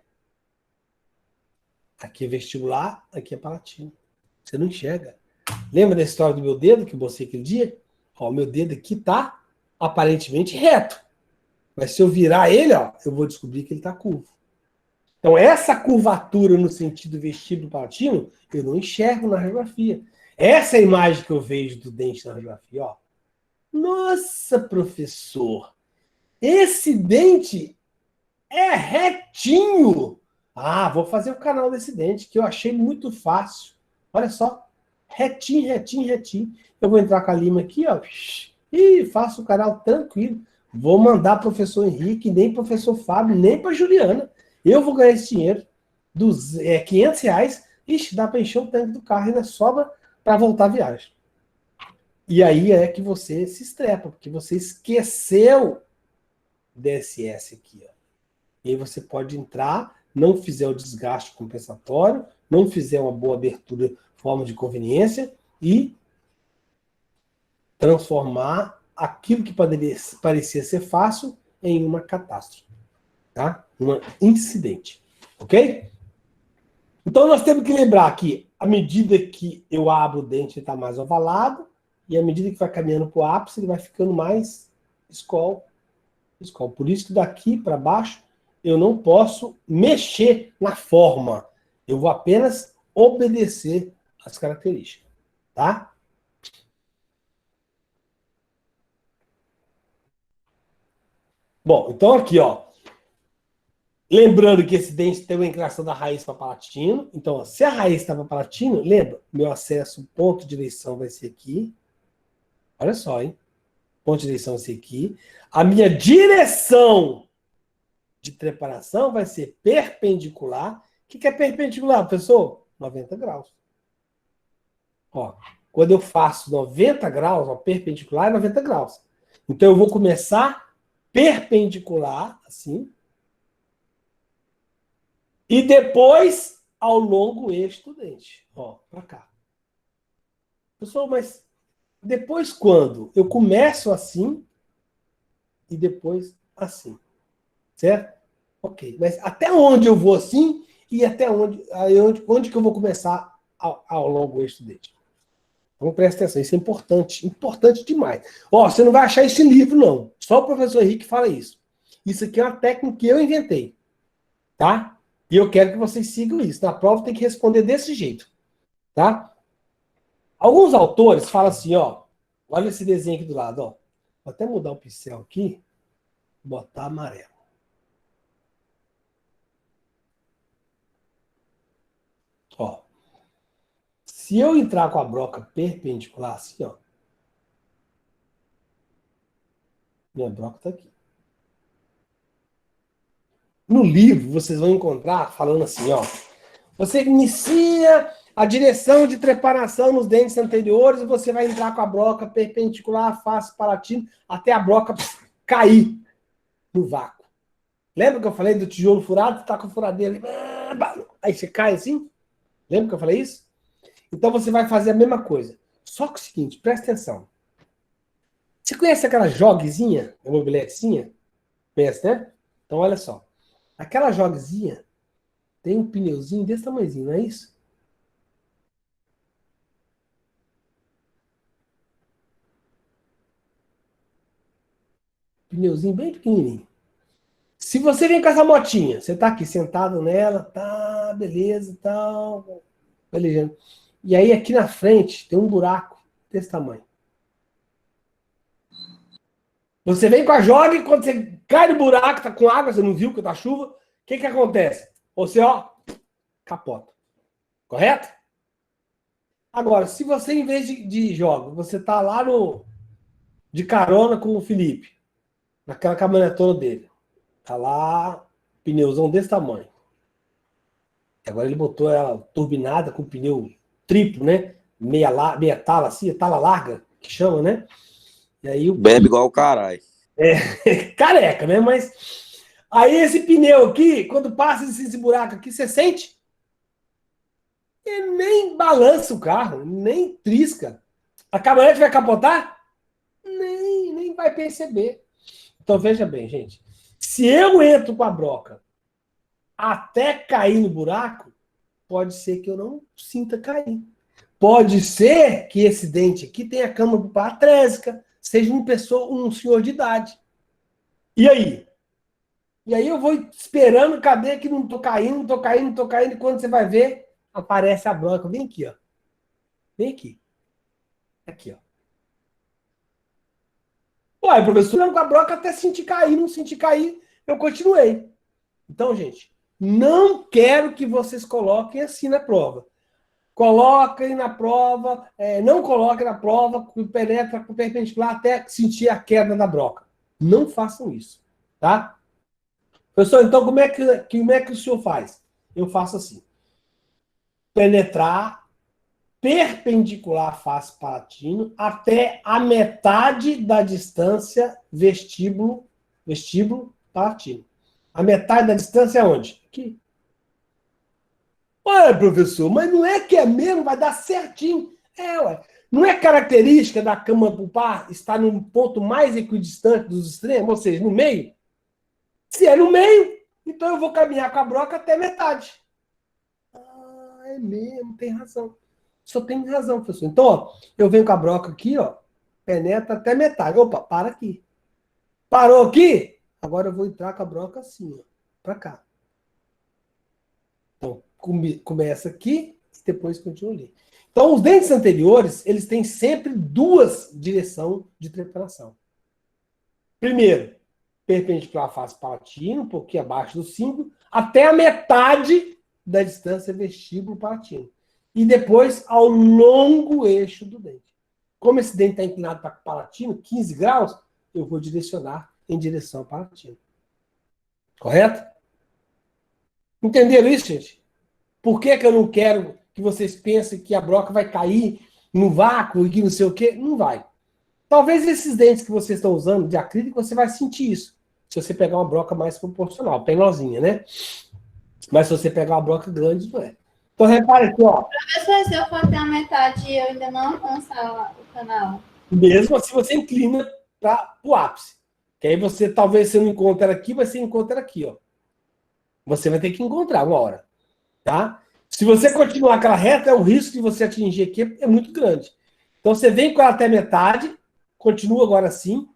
Aqui é vestibular, aqui é palatino. Você não enxerga. Lembra da história do meu dedo que eu mostrei aquele dia? Ó, o meu dedo aqui tá aparentemente reto. Mas se eu virar ele, ó, eu vou descobrir que ele tá curvo. Então, essa curvatura no sentido vestíbulo palatino, eu não enxergo na radiografia. Essa é a imagem que eu vejo do dente na radiografia, ó. Nossa, professor, esse dente é retinho. Ah, vou fazer o canal desse dente, que eu achei muito fácil. Olha só. Retinho, retinho, retinho. Eu vou entrar com a lima aqui, ó. E faço o canal tranquilo. Vou mandar professor Henrique, nem professor Fábio, nem para Juliana. Eu vou ganhar esse dinheiro. R$500. Ixi, dá para encher o tanque do carro e ainda sobra para voltar a viagem. E aí é que você se estrepa, porque você esqueceu DSS aqui, ó. E aí você pode entrar, não fizer o desgaste compensatório, não fizer uma boa abertura, forma de conveniência e transformar aquilo que parecia ser fácil em uma catástrofe, tá? Um incidente, ok? Então nós temos que lembrar que à medida que eu abro o dente, ele está mais ovalado, e à medida que vai caminhando para o ápice, ele vai ficando mais escol. Por isso que daqui para baixo eu não posso mexer na forma. Eu vou apenas obedecer às características, tá? Bom, então aqui, ó. Lembrando que esse dente tem uma inclinação da raiz para palatino. Então, ó, se a raiz está para palatino, lembra? Meu acesso, ponto de eleição vai ser aqui. Olha só, hein? Ponto de eleição vai ser aqui. A minha direção de preparação vai ser perpendicular. O que é perpendicular, professor? 90 graus. Ó, quando eu faço 90 graus, ó, perpendicular é 90 graus. Então, eu vou começar perpendicular, assim. E depois, ao longo eixo do dente. Ó, para cá. Pessoal, mas depois quando? Eu começo assim e depois assim. Certo? Ok. Mas até onde eu vou assim e até onde que eu vou começar ao longo eixo do dente? Então presta atenção, isso é importante. Importante demais. Ó, você não vai achar esse livro, não. Só o professor Henrique fala isso. Isso aqui é uma técnica que eu inventei. Tá? E eu quero que vocês sigam isso. Na prova tem que responder desse jeito. Tá? Alguns autores falam assim, ó. Olha esse desenho aqui do lado, ó. Vou até mudar o pincel aqui. Botar amarelo. Ó. Se eu entrar com a broca perpendicular assim, ó. Minha broca tá aqui. No livro, vocês vão encontrar falando assim, ó. Você inicia a direção de trepanação nos dentes anteriores e você vai entrar com a broca perpendicular, face palatino, até a broca cair no vácuo. Lembra que eu falei do tijolo furado? Você tá com a furadeira ali. Aí você cai assim? Lembra que eu falei isso? Então você vai fazer a mesma coisa. Só que o seguinte, presta atenção. Você conhece aquela joguezinha, a mobiletezinha? Conhece, né? Então olha só. Aquela joguezinha tem um pneuzinho desse tamanhozinho, não é isso? Pneuzinho bem pequenininho. Se você vem com essa motinha, você tá aqui sentado nela, tá, beleza, tal, beleza. E aí aqui na frente tem um buraco desse tamanho. Você vem com a joga e quando você cai no buraco, tá com água, você não viu que tá chuva, o que que acontece? Você, ó, capota. Correto? Agora, se você, em vez de joga, você tá lá de carona com o Felipe, naquela caminhonetona dele, tá lá, pneuzão desse tamanho. Agora ele botou ela turbinada com pneu triplo, né? Meia tala assim, tala larga, que chama, né? E aí Bebe igual o caralho. Careca, né? Mas aí esse pneu aqui, quando passa esse buraco aqui, você sente? Ele nem balança o carro, nem trisca. A caminhonete vai capotar? Nem vai perceber. Então veja bem, gente. Se eu entro com a broca até cair no buraco, pode ser que eu não sinta cair. Pode ser que esse dente aqui tenha câmara paratrésica, seja um senhor de idade. E aí? E aí eu vou esperando, cadê que não tô caindo, e quando você vai ver, aparece a broca. Vem aqui, ó. Vem aqui. Aqui, ó. Ué, professor, eu com a broca até sentir cair, não sentir cair, eu continuei. Então, gente, não quero que vocês coloquem assim na prova. Coloquem na prova, não coloquem na prova, penetra com perpendicular até sentir a queda da broca. Não façam isso, tá? Professor, então como é que o senhor faz? Eu faço assim. Penetrar perpendicular à face palatino até a metade da distância vestíbulo palatino. A metade da distância é onde? Aqui. Ué, professor, mas não é que é mesmo, vai dar certinho. Ué. Não é característica da câmara pulpar estar num ponto mais equidistante dos extremos, ou seja, no meio? Se é no meio, então eu vou caminhar com a broca até metade. Ah, é mesmo, tem razão. Só tem razão, professor. Então, ó, eu venho com a broca aqui, ó, penetra até metade. Opa, para aqui. Parou aqui? Agora eu vou entrar com a broca assim, ó, para cá. Então, começa aqui e depois continua ali. Então, os dentes anteriores, eles têm sempre duas direções de trepanação. Primeiro, perpendicular à face palatina, um pouquinho abaixo do símbolo, até a metade da distância vestíbulo-palatino. E depois ao longo eixo do dente. Como esse dente está inclinado para o palatino, 15 graus, eu vou direcionar em direção ao palatino. Correto? Entenderam isso, gente? Por que eu não quero que vocês pensem que a broca vai cair no vácuo e que não sei o quê? Não vai. Talvez esses dentes que vocês estão usando de acrílico, você vai sentir isso. Se você pegar uma broca mais proporcional, penosinha, né? Mas se você pegar uma broca grande, não é. Então, repare aqui, ó. Professor, se eu for até a metade e eu ainda não alcançar o canal. Mesmo assim, você inclina para o ápice. Que aí você, talvez você não encontre ela aqui, mas você encontra ela aqui, ó. Você vai ter que encontrar uma hora. Tá? Se você continuar aquela reta, o risco de você atingir aqui é muito grande. Então, você vem com ela até metade, continua agora assim,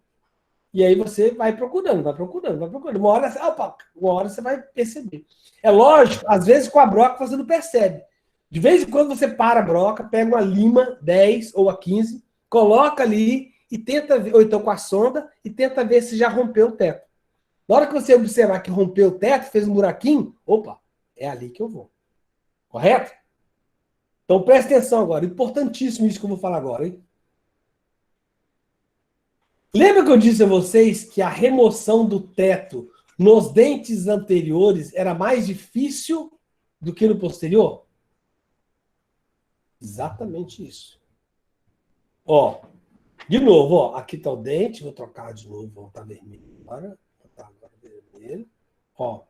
e aí você vai procurando, vai procurando, vai procurando. Uma hora você vai perceber. É lógico, às vezes com a broca você não percebe. De vez em quando você para a broca, pega uma lima 10 ou a 15, coloca ali e tenta ver, ou então com a sonda, e tenta ver se já rompeu o teto. Na hora que você observar que rompeu o teto, fez um buraquinho, opa, é ali que eu vou. Correto? Então presta atenção agora, importantíssimo isso que eu vou falar agora, hein? Lembra que eu disse a vocês que a remoção do teto nos dentes anteriores era mais difícil do que no posterior? Exatamente isso. Ó, de novo, ó, aqui está o dente, vou trocar de novo, vou botar vermelho agora, vermelho. Ó,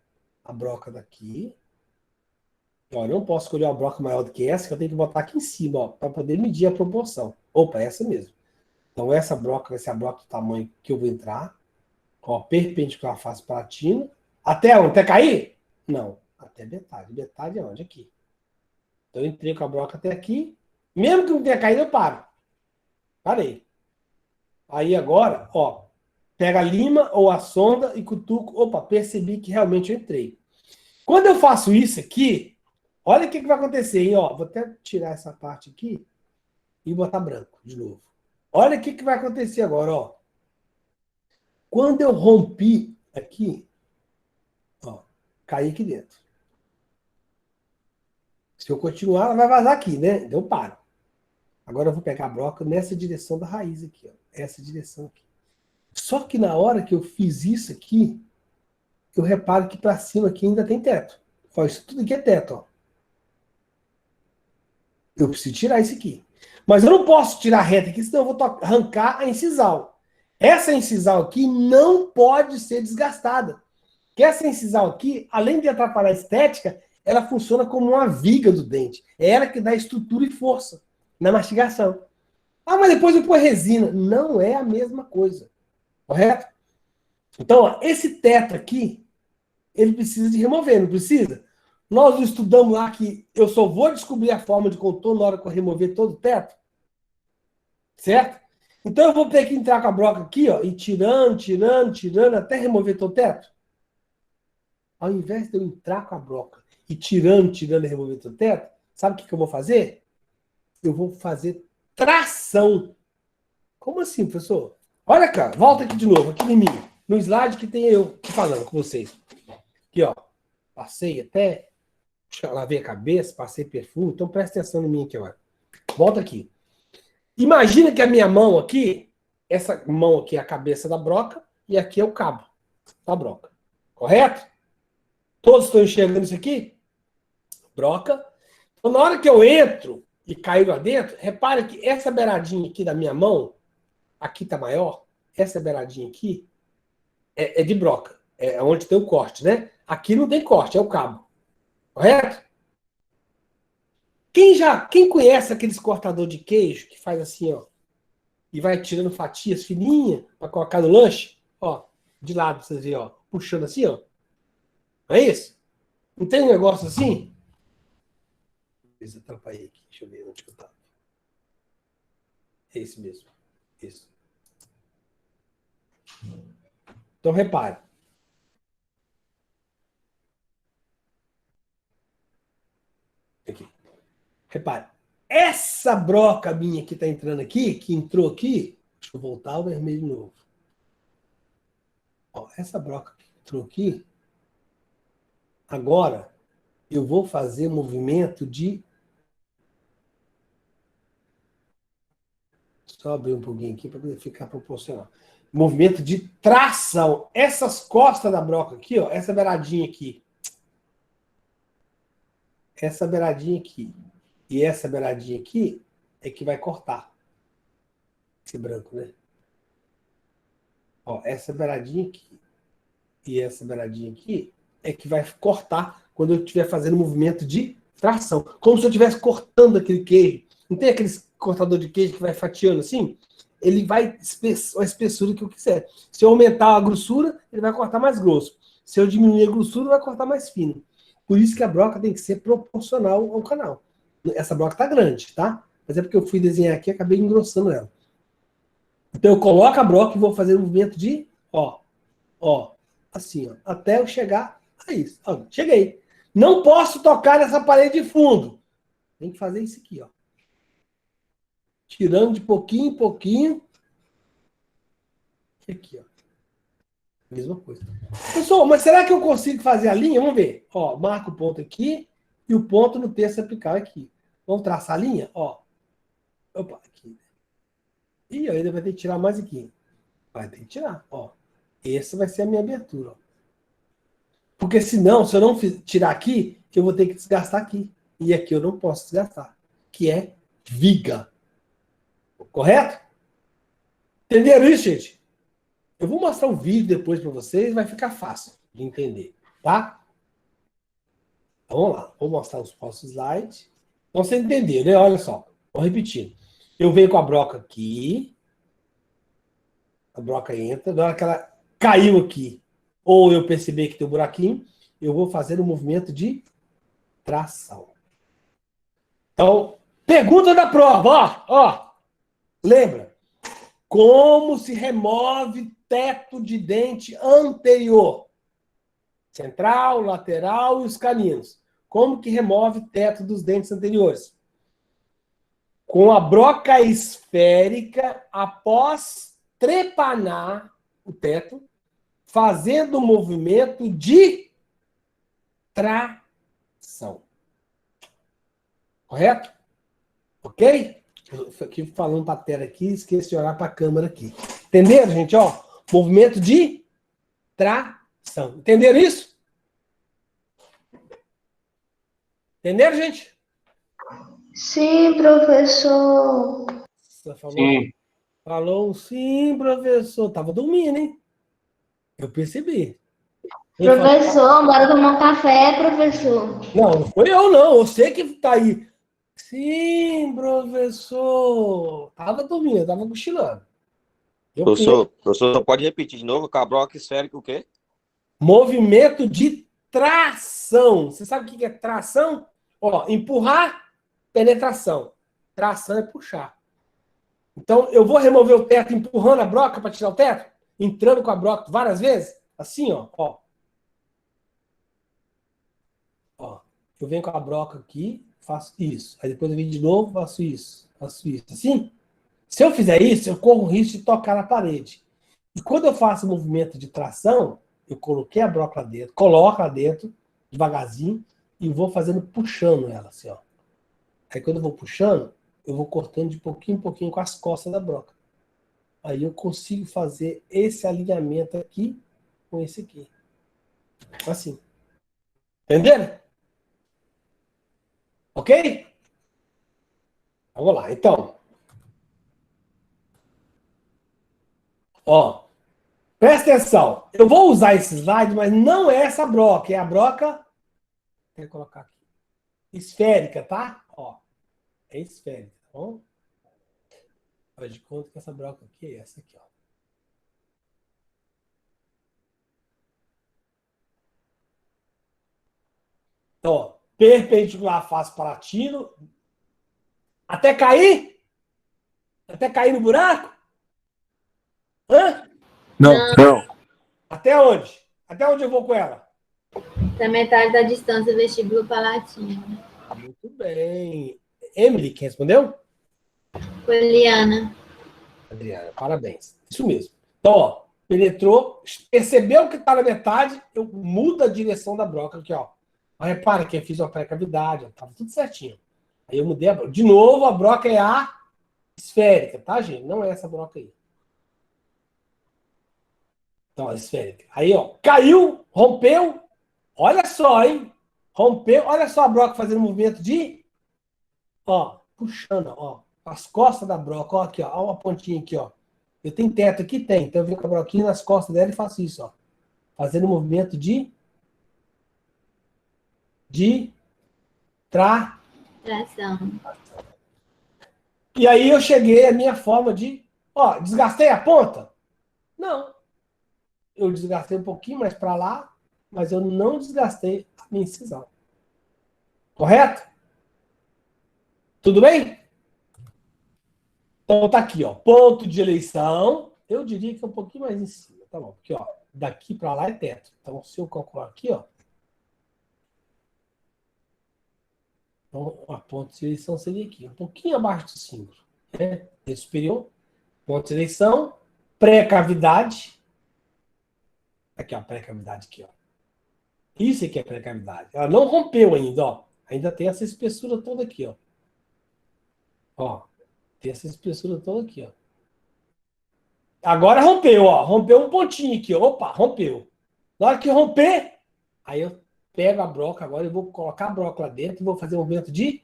a broca daqui. Ó, eu não posso escolher uma broca maior do que essa, que eu tenho que botar aqui em cima, ó, para poder medir a proporção. Opa, é essa mesmo. Então, essa broca vai ser a broca do tamanho que eu vou entrar. Ó, perpendicular à face palatina. Até onde? Até cair? Não, até metade. Metade é onde? Aqui. Então, eu entrei com a broca até aqui. Mesmo que não tenha caído, eu paro. Parei. Aí, agora, ó, pega a lima ou a sonda e cutuco. Opa, percebi que realmente eu entrei. Quando eu faço isso aqui, olha o que vai acontecer, hein? Ó, vou até tirar essa parte aqui e botar branco de novo. Olha o que vai acontecer agora, ó. Quando eu rompi aqui, ó, caí aqui dentro. Se eu continuar, ela vai vazar aqui, né? Então eu paro. Agora eu vou pegar a broca nessa direção da raiz aqui, ó. Essa direção aqui. Só que na hora que eu fiz isso aqui, eu reparo que para cima aqui ainda tem teto. Ó, isso tudo aqui é teto, ó. Eu preciso tirar isso aqui. Mas eu não posso tirar a reta aqui, senão eu vou arrancar a incisal. Essa incisal aqui não pode ser desgastada. Porque essa incisal aqui, além de atrapalhar a estética, ela funciona como uma viga do dente. É ela que dá estrutura e força na mastigação. Ah, mas depois eu ponho resina. Não é a mesma coisa. Correto? Então, ó, esse teto aqui, ele precisa de remover, não precisa? Nós estudamos lá que eu só vou descobrir a forma de contorno na hora que eu remover todo o teto. Certo? Então eu vou ter que entrar com a broca aqui, ó, e tirando, até remover todo o teto. Ao invés de eu entrar com a broca e tirando e remover todo o teto, sabe o que eu vou fazer? Eu vou fazer tração. Como assim, professor? Olha cá, volta aqui de novo, aqui em mim. No slide que tem eu falando com vocês. Aqui, ó. Passei até... lavei a cabeça, passei perfume. Então presta atenção em mim aqui, ó. Volta aqui. Imagina que a minha mão aqui, essa mão aqui é a cabeça da broca e aqui é o cabo da broca. Correto? Todos estão enxergando isso aqui? Broca. Então, na hora que eu entro e caiu lá dentro, repare que essa beiradinha aqui da minha mão, aqui tá maior, essa beiradinha aqui é de broca, é onde tem o corte, né? Aqui não tem corte, é o cabo. Correto? Quem conhece aqueles cortador de queijo que faz assim, ó, e vai tirando fatias fininhas para colocar no lanche, ó, de lado pra vocês verem, ó, puxando assim, ó. Não é isso? Não tem um negócio assim? Deixa eu atrapalhei aqui, deixa eu ver onde que eu tava. É isso mesmo. Isso. Então, repare. Aqui. Repare. Essa broca minha que está entrando aqui, que entrou aqui, deixa eu voltar o vermelho de novo. Ó, essa broca que entrou aqui, agora eu vou fazer movimento de... Só abrir um pouquinho aqui para poder ficar proporcional. Movimento de tração. Essas costas da broca aqui, ó, essa beiradinha aqui. Essa beiradinha aqui. E essa beiradinha aqui é que vai cortar. Esse branco, né? Ó, essa beiradinha aqui e essa beiradinha aqui é que vai cortar quando eu estiver fazendo movimento de tração. Como se eu estivesse cortando aquele queijo. Não tem aqueles cortador de queijo que vai fatiando assim? Ele vai a espessura que eu quiser. Se eu aumentar a grossura, ele vai cortar mais grosso. Se eu diminuir a grossura, vai cortar mais fino. Por isso que a broca tem que ser proporcional ao canal. Essa broca tá grande, tá? Mas é porque eu fui desenhar aqui e acabei engrossando ela. Então eu coloco a broca e vou fazer um movimento de, ó, assim, ó, até eu chegar a isso. Ó, cheguei. Não posso tocar nessa parede de fundo. Tem que fazer isso aqui, ó. Tirando de pouquinho em pouquinho. Aqui, ó. Mesma coisa. Pessoal, mas será que eu consigo fazer a linha? Vamos ver. Ó, marca o ponto aqui e o ponto no terço apical aqui. Vamos traçar a linha? Ó. Opa, aqui. E ainda vai ter que tirar mais aqui. Vai ter que tirar, ó. Essa vai ser a minha abertura, ó. Porque senão, se eu não tirar aqui, eu vou ter que desgastar aqui. E aqui eu não posso desgastar. Que é viga. Correto? Entenderam isso, gente? Eu vou mostrar um vídeo depois para vocês, vai ficar fácil de entender, tá? Então, vamos lá, vou mostrar os próximos slides. Então, você entender, né? Olha só, vou repetir. Eu venho com a broca aqui, a broca entra, na hora que ela caiu aqui, ou eu perceber que tem um buraquinho, eu vou fazer um movimento de tração. Então, pergunta da prova, ó. Lembra? Como se remove teto de dente anterior? Central, lateral e os caninos. Como que remove teto dos dentes anteriores? Com a broca esférica, após trepanar o teto, fazendo um movimento de tração. Correto? Ok? Eu aqui falando para a tela aqui, esqueci de olhar para a câmera aqui. Entenderam, gente? Ó, movimento de tração. Entenderam isso? Entenderam, gente? Sim, professor. Você falou, Sim. falou sim, professor. Tava dormindo, hein? Eu percebi. Professor, bora tomar um café, professor. Não foi eu, não. Você que tá aí. Sim, professor. Tava dormindo, tava cochilando. Professor, pode repetir de novo? Cabroca esférico, o quê? Movimento de tração. Você sabe o que é tração? Ó, empurrar, penetração. Tração é puxar. Então, eu vou remover o teto empurrando a broca para tirar o teto? Entrando com a broca várias vezes? Assim, ó. Ó. Eu venho com a broca aqui, faço isso. Aí depois eu venho de novo, faço isso. Faço isso. Assim? Se eu fizer isso, eu corro o risco de tocar na parede. E quando eu faço o movimento de tração, eu coloquei a broca lá dentro, coloco lá dentro, devagarzinho, e vou fazendo, puxando ela, assim, ó. Aí quando eu vou puxando, eu vou cortando de pouquinho em pouquinho com as costas da broca. Aí eu consigo fazer esse alinhamento aqui com esse aqui. Assim. Entenderam? Ok? Vamos lá, então. Ó, presta atenção. Eu vou usar esse slide, mas não é essa broca. É a broca... Vou colocar aqui. Esférica, tá? Ó, é esférica, tá bom? Faz de conta que essa broca aqui é essa aqui, ó. Então, ó, perpendicular face palatino. Até cair? Até cair no buraco? Hã? Não. Até onde? Até onde eu vou com ela? Da metade da distância vestíbulo palatino. Muito bem. Emily, quem respondeu? Foi Liana. Adriana, parabéns. Isso mesmo. Então, ó, penetrou, percebeu que está na metade, eu mudo a direção da broca aqui, ó. Mas repara que eu fiz uma pré-cavidade, estava tudo certinho. Aí eu mudei a broca. De novo, a broca é a esférica, tá, gente? Não é essa broca aí. Então, a esférica. Aí, ó, caiu, rompeu. Olha só, hein? Rompeu. Olha só a broca fazendo movimento de... Ó, puxando, ó. As costas da broca, ó, aqui, ó. Ó uma pontinha aqui, ó. Eu tenho teto aqui? Tem. Então eu venho com a broquinha nas costas dela e faço isso, ó. Fazendo movimento de Tração. E aí eu cheguei à minha forma de... Ó, desgastei a ponta? Não. Eu desgastei um pouquinho mais para lá, mas eu não desgastei a minha incisão. Correto? Tudo bem? Então tá aqui, ó. Ponto de eleição. Eu diria que é um pouquinho mais em cima, tá bom? Porque, ó, daqui para lá é teto. Então, se eu calcular aqui, ó. Então, a ponto de eleição seria aqui, um pouquinho abaixo do 5. Né? Superior, ponto de eleição, pré-cavidade. Aqui, ó, pré-cavidade aqui, ó. Isso aqui é pré-cavidade. Ela não rompeu ainda, ó. Ainda tem essa espessura toda aqui, ó. Ó, tem essa espessura toda aqui, ó. Agora rompeu, ó. Rompeu um pontinho aqui, ó. Opa, rompeu. Na hora que romper, aí eu pego a broca agora e vou colocar a broca lá dentro e vou fazer um movimento de...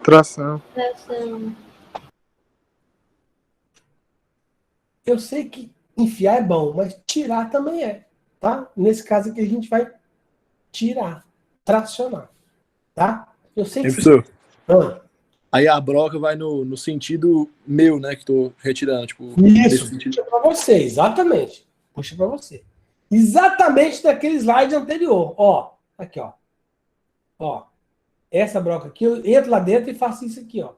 Tração. Tração. Eu sei que enfiar é bom, mas tirar também é, tá? Nesse caso aqui a gente vai tirar, tracionar, tá? Eu sei que... Professor, Ah, aí a broca vai no sentido meu, né, que tô retirando, tipo... isso, nesse sentido. puxa para você, exatamente. Puxa para você. Exatamente daquele slide anterior. Ó, aqui, ó. Ó, essa broca aqui, eu entro lá dentro e faço isso aqui, ó.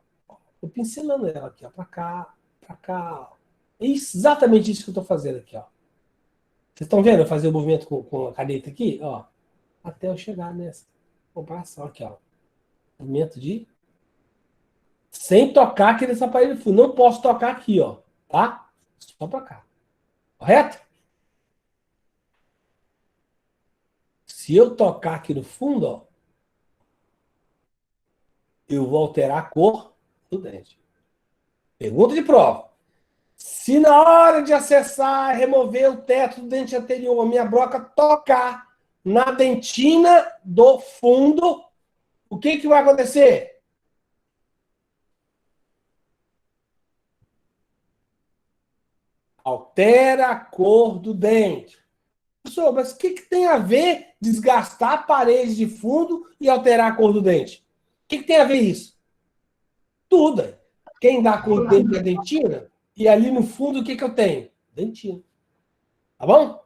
Tô pincelando ela aqui, ó, para cá, para cá. É exatamente isso que eu tô fazendo aqui, ó. Vocês estão vendo eu fazer o movimento com a caneta aqui, ó, até eu chegar nessa comparação aqui, ó. Movimento de... Sem tocar aqui nesse aparelho fundo. Não posso tocar aqui, ó, tá? Só para cá. Correto? Se eu tocar aqui no fundo, ó, eu vou alterar a cor do dente. Pergunta de prova. Se na hora de acessar, remover o teto do dente anterior, a minha broca tocar na dentina do fundo, o que vai acontecer? Altera a cor do dente. Professor, mas o que tem a ver desgastar a parede de fundo e alterar a cor do dente? O que tem a ver isso? Tudo. Quem dá a cor do dente é a dentina, e ali no fundo o que eu tenho? Dentina. Tá bom?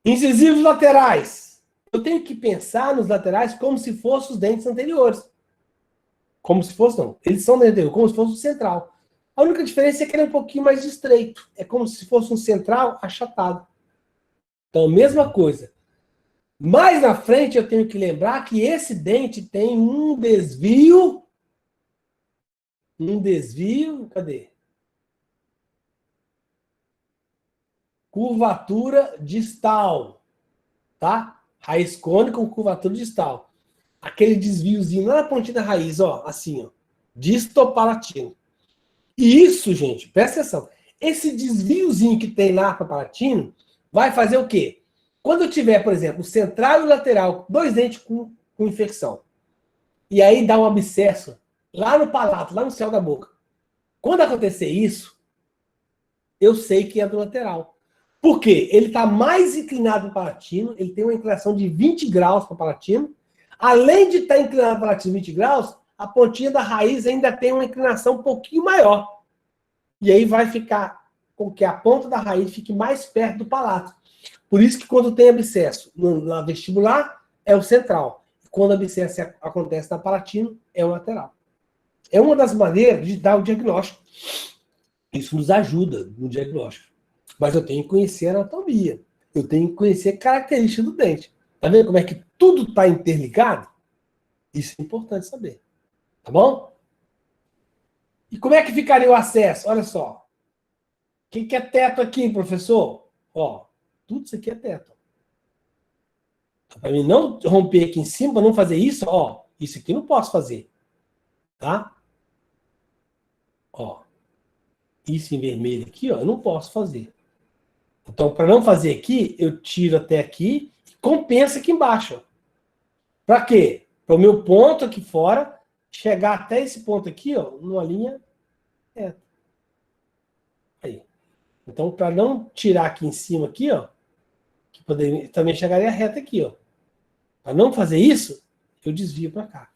Incisivos laterais. Eu tenho que pensar nos laterais como se fossem os dentes anteriores. Como se fosse, não. Eles são dentes, como se fosse o central. A única diferença é que ele é um pouquinho mais estreito. É como se fosse um central achatado. Então, mesma coisa. Mais na frente, eu tenho que lembrar que esse dente tem um desvio. Cadê? Curvatura distal. Tá? Raiz cônica com curvatura distal. Aquele desviozinho lá na pontinha da raiz, ó. Assim, ó. Distopalatino. E isso, gente, presta atenção. Esse desviozinho que tem lá para palatino vai fazer o quê? Quando eu tiver, por exemplo, o central e o lateral, 2 dentes com infecção, e aí dá um abscesso lá no palato, lá no céu da boca. Quando acontecer isso, eu sei que é do lateral. Por quê? Ele está mais inclinado para o palatino, ele tem uma inclinação de 20 graus para o palatino. Além de estar inclinado para o palatino 20 graus, a pontinha da raiz ainda tem uma inclinação um pouquinho maior. E aí vai ficar com que a ponta da raiz fique mais perto do palato. Por isso que quando tem abscesso na vestibular, é o central. Quando o abscesso acontece na palatino, é o lateral. É uma das maneiras de dar o diagnóstico. Isso nos ajuda no diagnóstico. Mas eu tenho que conhecer a anatomia. Eu tenho que conhecer a característica do dente. Tá vendo como é que tudo está interligado? Isso é importante saber. Tá bom? E como é que ficaria o acesso? Olha só. O que é teto aqui, professor? Ó, tudo isso aqui é teto. Para mim não romper aqui em cima, para não fazer isso, ó, isso aqui eu não posso fazer. Tá? Ó. Isso em vermelho aqui, ó, eu não posso fazer. Então, para não fazer aqui, eu tiro até aqui e compensa aqui embaixo. Para quê? Para o meu ponto aqui fora chegar até esse ponto aqui, ó, numa linha reta. Aí. Então, para não tirar aqui em cima aqui, ó, que poderia, também chegaria reta aqui, ó. Para não fazer isso, eu desvio para cá.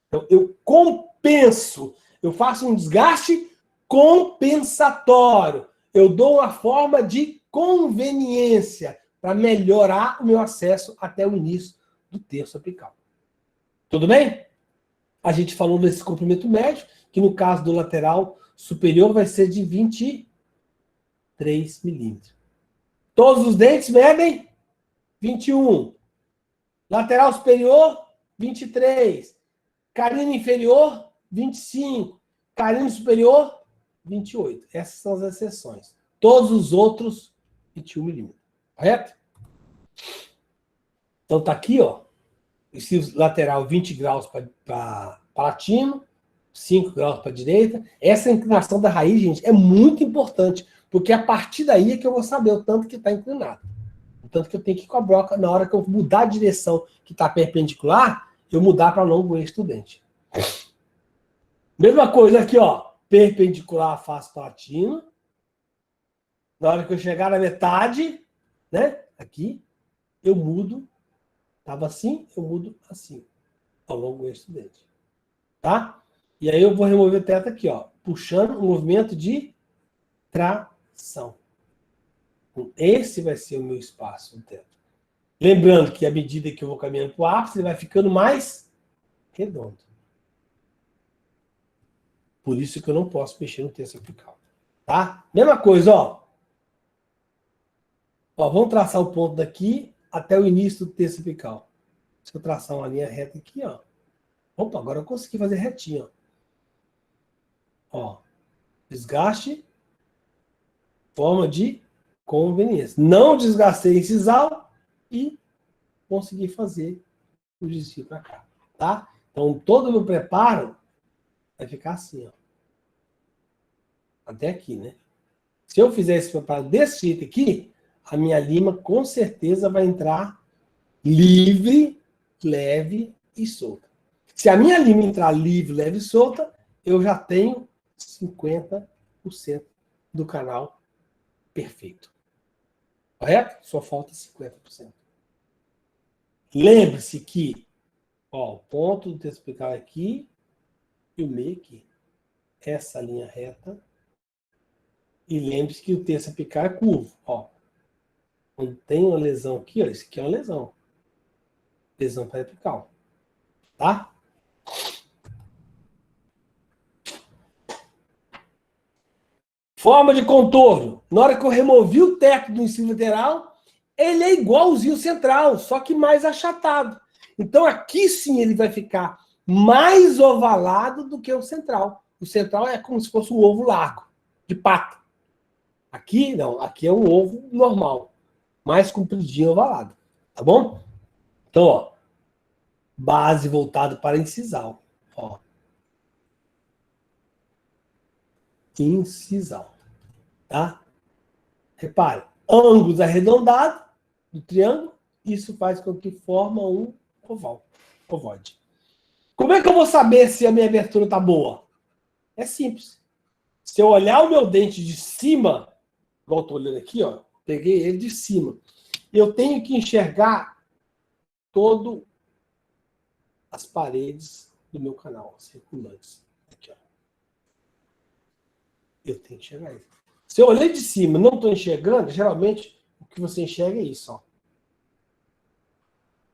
Então, eu compenso. Eu faço um desgaste compensatório. Eu dou uma forma de conveniência para melhorar o meu acesso até o início do terço apical. Tudo bem? A gente falou desse comprimento médio, que no caso do lateral superior vai ser de 23 milímetros. Todos os dentes medem 21. Lateral superior, 23. Carino inferior, 25. Carino superior, 28. Essas são as exceções. Todos os outros, 21 milímetros. Correto? Então tá aqui, ó. Esse lateral 20 graus para palatino, 5 graus para a direita. Essa inclinação da raiz, gente, é muito importante, porque a partir daí é que eu vou saber o tanto que está inclinado. O tanto que eu tenho que ir com a broca, na hora que eu mudar a direção que está perpendicular, eu mudar para longo eixo do dente. Mesma coisa aqui, ó. Perpendicular à face palatina. Na hora que eu chegar na metade, né? Aqui, eu mudo. Estava assim, eu mudo assim. Ao longo do eixo do dente. Tá? E aí eu vou remover o teto aqui, ó. Puxando o movimento de tração. Esse vai ser o meu espaço no teto. Lembrando que à medida que eu vou caminhando para o ápice, ele vai ficando mais redondo. Por isso que eu não posso mexer no terço apical. Tá? Mesma coisa, ó. Ó, vamos traçar o ponto daqui até o início do terço apical. Se eu traçar uma linha reta aqui, ó. Opa, agora eu consegui fazer retinho, ó. Ó. Desgaste. Forma de conveniência. Não desgastei incisal e consegui fazer o desvio para cá. Tá? Então, todo o meu preparo vai ficar assim, ó. Até aqui, né? Se eu fizer esse preparo desse jeito aqui, a minha lima com certeza vai entrar livre, leve e solta. Se a minha lima entrar livre, leve e solta, eu já tenho 50% do canal perfeito. Correto? Só falta 50%. Lembre-se que, ó, o ponto do terço apical é aqui e o meio aqui. Essa linha reta. E lembre-se que o terço apical é curvo, ó. Quando tem uma lesão aqui, ó, isso aqui é uma lesão. Lesão periapical. Tá? Forma de contorno. Na hora que eu removi o teto do ensino lateral, ele é igualzinho ao central, só que mais achatado. Então aqui sim ele vai ficar mais ovalado do que o central. O central é como se fosse um ovo largo, de pato. Aqui não, aqui é um ovo normal, mais compridinho, ovalado. Tá bom? Então, ó, base voltado para incisal. Ó. Incisal. Tá? Repare, ângulos arredondados do triângulo, isso faz com que forma um ovoide. Como é que eu vou saber se a minha abertura está boa? É simples. Se eu olhar o meu dente de cima, igual eu estou olhando aqui, ó, peguei ele de cima, eu tenho que enxergar todas as paredes do meu canal, circulantes. Aqui, ó. Eu tenho que enxergar isso. Se eu olhei de cima e não estou enxergando, geralmente o que você enxerga é isso, ó.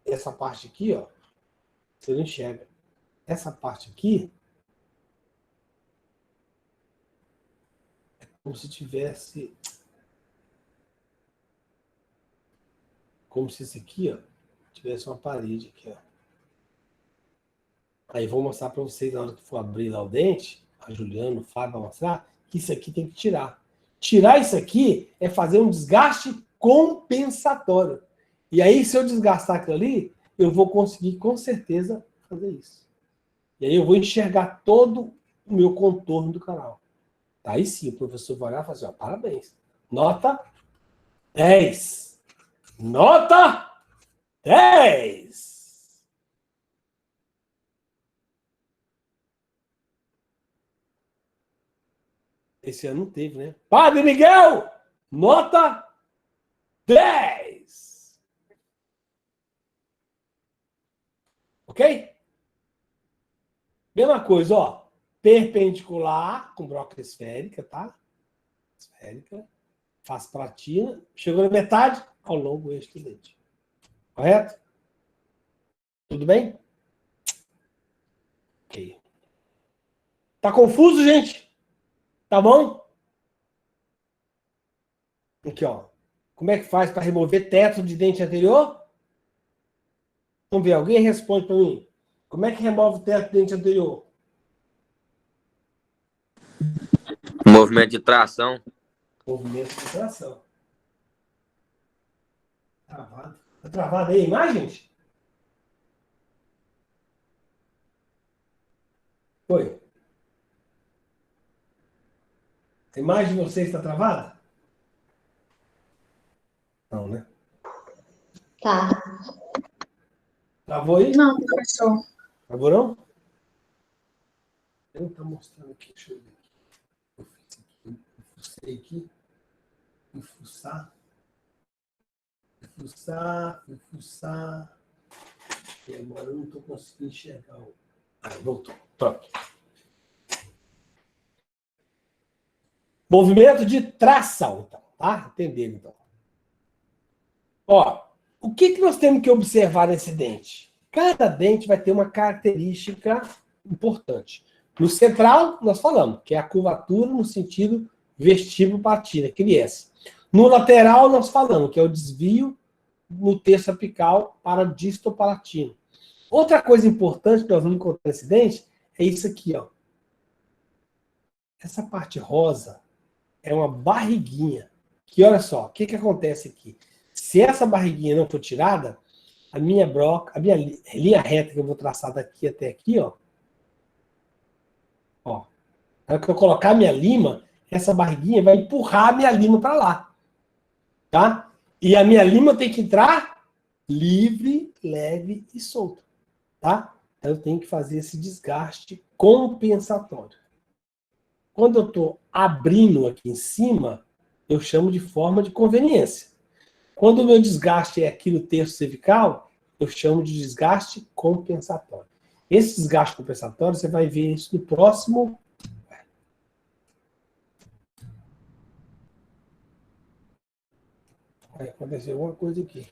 Essa parte aqui, ó, você não enxerga. Essa parte aqui é como se tivesse... Como se isso aqui, ó, tivesse uma parede aqui, ó. Aí vou mostrar para vocês na hora que for abrir lá o dente, a Juliana, o Fábio vai mostrar, que isso aqui tem que tirar. Tirar isso aqui é fazer um desgaste compensatório. E aí, se eu desgastar aquilo ali, eu vou conseguir, com certeza, fazer isso. E aí eu vou enxergar todo o meu contorno do canal. Aí sim, o professor vai olhar e falar assim, ó, parabéns. Nota 10. Nota 10. Esse ano não teve, né? Padre Miguel, nota 10. Ok? Mesma coisa, ó. Perpendicular com broca esférica, tá? Esférica. Face platina. Chegou na metade, ao longo do eixo do dente. Correto? Tudo bem? Ok. Tá confuso, gente? Tá bom? Aqui, ó. Como é que faz para remover teto de dente anterior? Vamos ver, alguém responde para mim. Como é que remove o teto de dente anterior? Movimento de tração. Movimento de tração. Travado. Tá travado aí a imagem, gente? Foi. A imagem de vocês está travada? Não, né? Tá. Travou aí? Não, professor. Travou não? Ele não está mostrando aqui. Deixa eu ver aqui. Eu fiz aqui. Eu fucei aqui. Fui fuçar. Fui fuçar. Fui fuçar. E agora eu não estou conseguindo enxergar. Ah, voltou. Pronto. Movimento de tração, então. Tá? Entenderam, então. Ó, o que nós temos que observar nesse dente? Cada dente vai ter uma característica importante. No central, nós falamos, que é a curvatura no sentido vestíbulo-patina, aquele S. No lateral, nós falamos, que é o desvio no terço apical para distopalatino. Outra coisa importante que nós vamos encontrar nesse dente é isso aqui, ó. Essa parte rosa é uma barriguinha. Que olha só, o que acontece aqui? Se essa barriguinha não for tirada, a minha linha reta que eu vou traçar daqui até aqui, ó. Ó. Na hora que eu colocar a minha lima, essa barriguinha vai empurrar a minha lima para lá. Tá? E a minha lima tem que entrar livre, leve e solta. Tá? Então eu tenho que fazer esse desgaste compensatório. Quando eu estou abrindo aqui em cima, eu chamo de forma de conveniência. Quando o meu desgaste é aqui no terço cervical, eu chamo de desgaste compensatório. Esse desgaste compensatório, você vai ver isso no próximo. Vai acontecer alguma coisa aqui.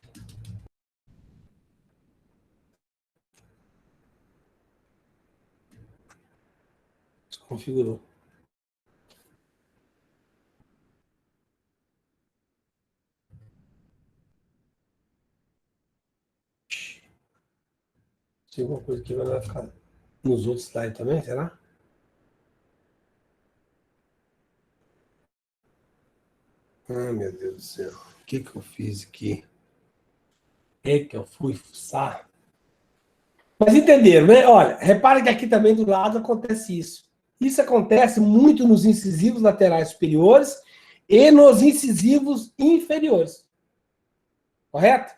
Desconfigurou. Se alguma coisa aqui vai ficar nos outros slides também, será? Ah, meu Deus do céu. O que eu fiz aqui? É que eu fui fuçar. Mas entenderam, né? Olha, repare que aqui também do lado acontece isso. Isso acontece muito nos incisivos laterais superiores e nos incisivos inferiores. Correto?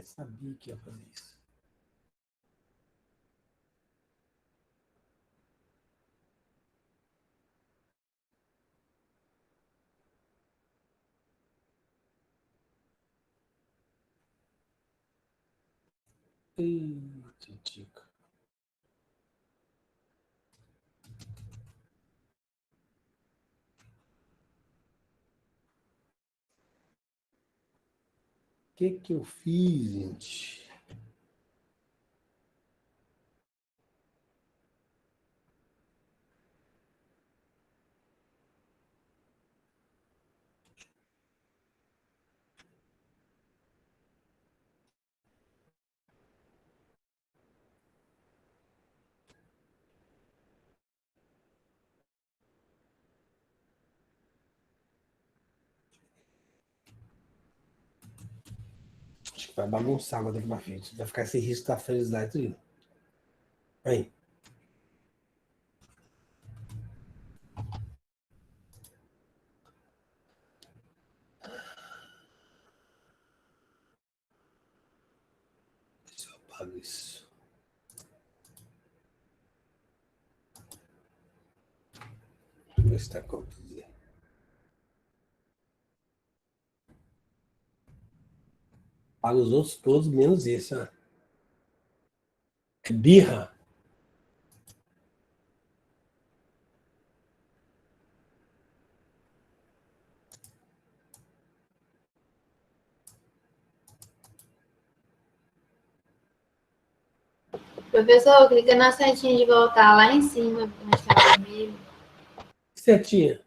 Sabia que ia fazer isso. Titica. O que eu fiz, gente? Acho que vai bagunçar agora daqui pra frente. Vai ficar esse risco da felicidade tudo. Aí. Deixa eu apagar isso. Deixa eu ver se tá como dizer. Paga os outros todos, menos esse, né? É birra. Professor, clica na setinha de voltar lá em cima, onde está vermelho. Setinha.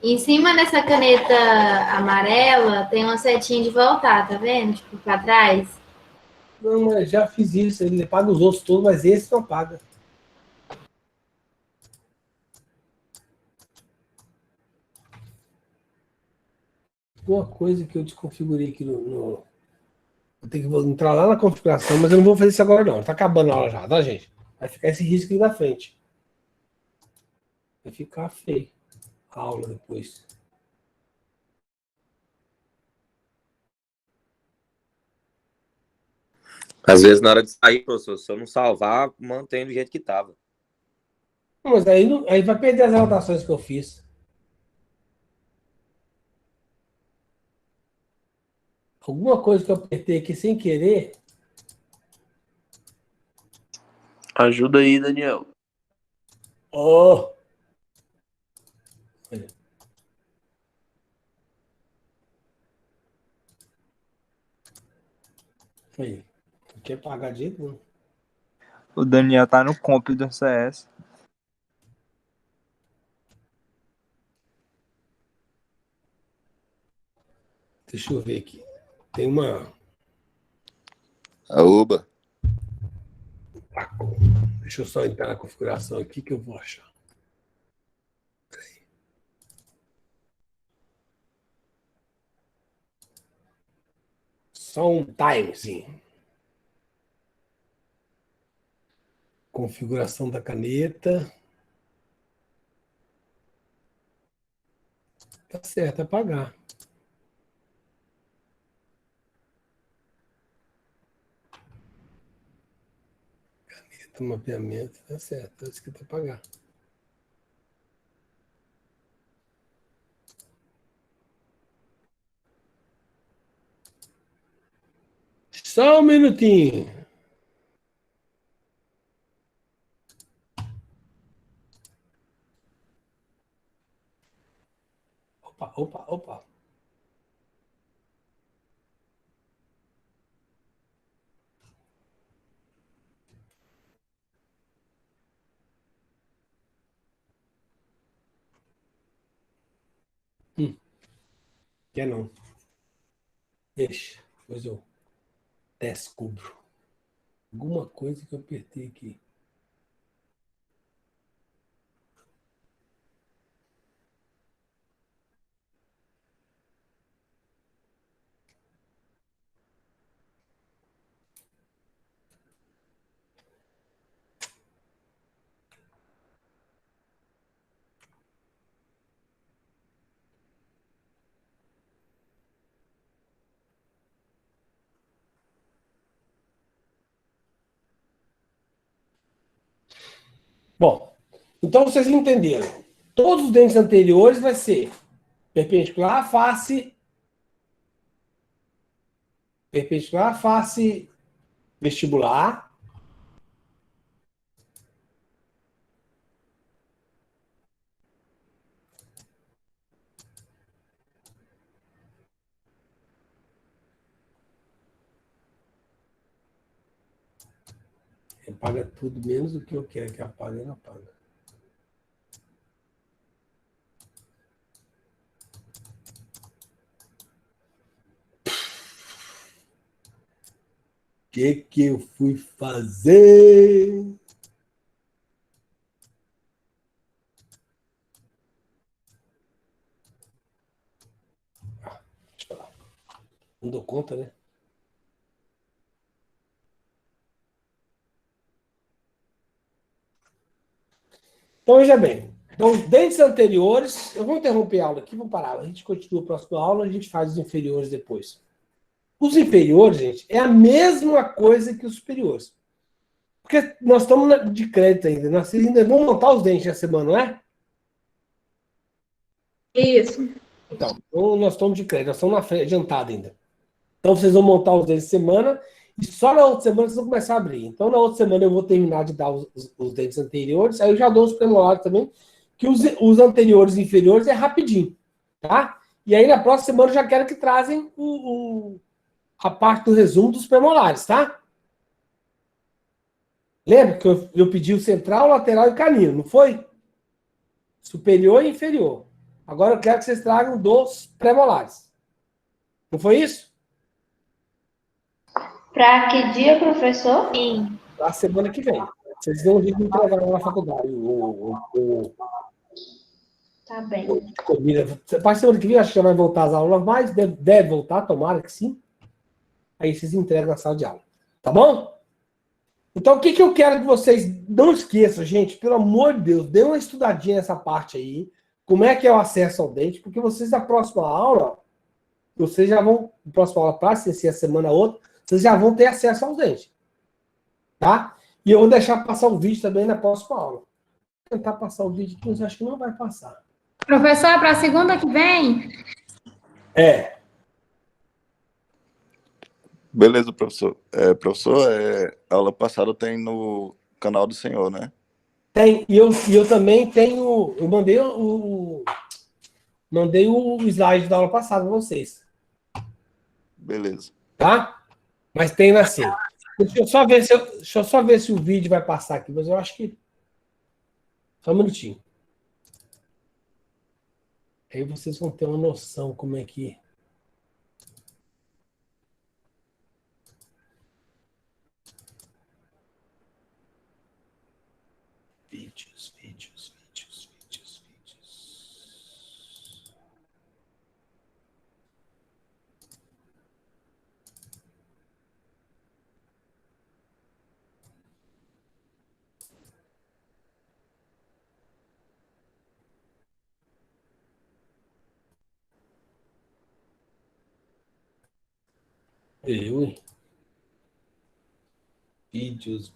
Em cima dessa caneta amarela tem uma setinha de voltar, tá vendo? Tipo, pra trás. Não, mas já fiz isso. Ele paga os outros todos, mas esse não paga. Uma coisa que eu desconfigurei aqui no... Eu tenho que entrar lá na configuração, mas eu não vou fazer isso agora, não. Tá acabando a aula já, tá, gente? Vai ficar esse risco aqui na frente. Vai ficar feio a aula depois. Às vezes, na hora de sair, professor, se eu não salvar, mantém do jeito que estava. Mas aí, aí vai perder as anotações que eu fiz. Alguma coisa que eu apertei aqui sem querer. Ajuda aí, Daniel. Oh! Olha. Aí. Não quer pagar de jeito nenhum. O Daniel tá no comp do CS. Deixa eu ver aqui. Tem uma. Aoba. Deixa eu só entrar na configuração aqui que eu vou achar. Só um timezinho. Configuração da caneta. Tá certo, apagar. Caneta, mapeamento, tá certo. Tá escrito apagar. Só um minutinho. Opa, opa, opa. Quer não. Deixa. Depois eu descubro. Alguma coisa que eu apertei aqui. Bom, então vocês entenderam. Todos os dentes anteriores vai ser perpendicular à face vestibular. Apaga tudo menos do que eu quero que apague, não apaga. O que eu fui fazer? Deixa eu falar. Não dou conta, né? Então, veja bem. Então, os dentes anteriores, eu vou interromper a aula aqui, vou parar. A gente continua a próxima aula, a gente faz os inferiores depois. Os inferiores, gente, é a mesma coisa que os superiores. Porque nós estamos de crédito ainda. Nós ainda vamos montar os dentes essa semana, não é? Isso. Então, nós estamos de crédito, nós estamos na frente, adiantado ainda. Então, vocês vão montar os dentes semana e só na outra semana vocês vão começar a abrir. Então, na outra semana eu vou terminar de dar os dentes anteriores, aí eu já dou os premolares também, que os anteriores e inferiores é rapidinho, tá? E aí, na próxima semana, eu já quero que trazem a parte do resumo dos premolares, tá? Lembra que eu pedi o central, lateral e canino, não foi? Superior e inferior. Agora eu quero que vocês tragam dos premolares. Não foi isso? Para que dia, professor? Sim. Na semana que vem. Vocês vão vir me entregar lá na faculdade. Tá bem. Para semana que vem, acho que já vai voltar as aulas normais. Deve voltar, tomara que sim. Aí vocês entregam na sala de aula. Tá bom? Então, o que eu quero que vocês não esqueçam, gente? Pelo amor de Deus, dê uma estudadinha nessa parte aí. Como é que é o acesso ao dente? Porque vocês, na próxima aula, vocês já vão... Na próxima aula prática, se é semana ou outra, vocês já vão ter acesso aos dentes. Tá? E eu vou deixar passar o vídeo também na próxima aula. Vou tentar passar o vídeo aqui, mas acho que não vai passar. Professor, para a segunda que vem? É. Beleza, professor. Professor, a aula passada tem no canal do senhor, né? Tem. E eu também tenho... Eu mandei o slide da aula passada para vocês. Beleza. Tá? Mas tem assim. Deixa eu só ver se o vídeo vai passar aqui, mas eu acho que... Só um minutinho. Aí vocês vão ter uma noção como é que... Vídeos. Vídeos.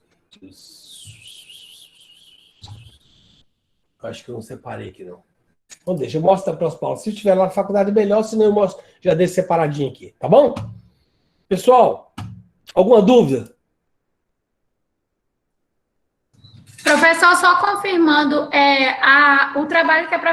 Acho que eu não separei aqui, não. Então deixa, eu mostro para os Paulo. Se tiver lá na faculdade, melhor, senão eu mostro, já deixo separadinho aqui, tá bom? Pessoal, alguma dúvida? Professor, só confirmando, o trabalho que é para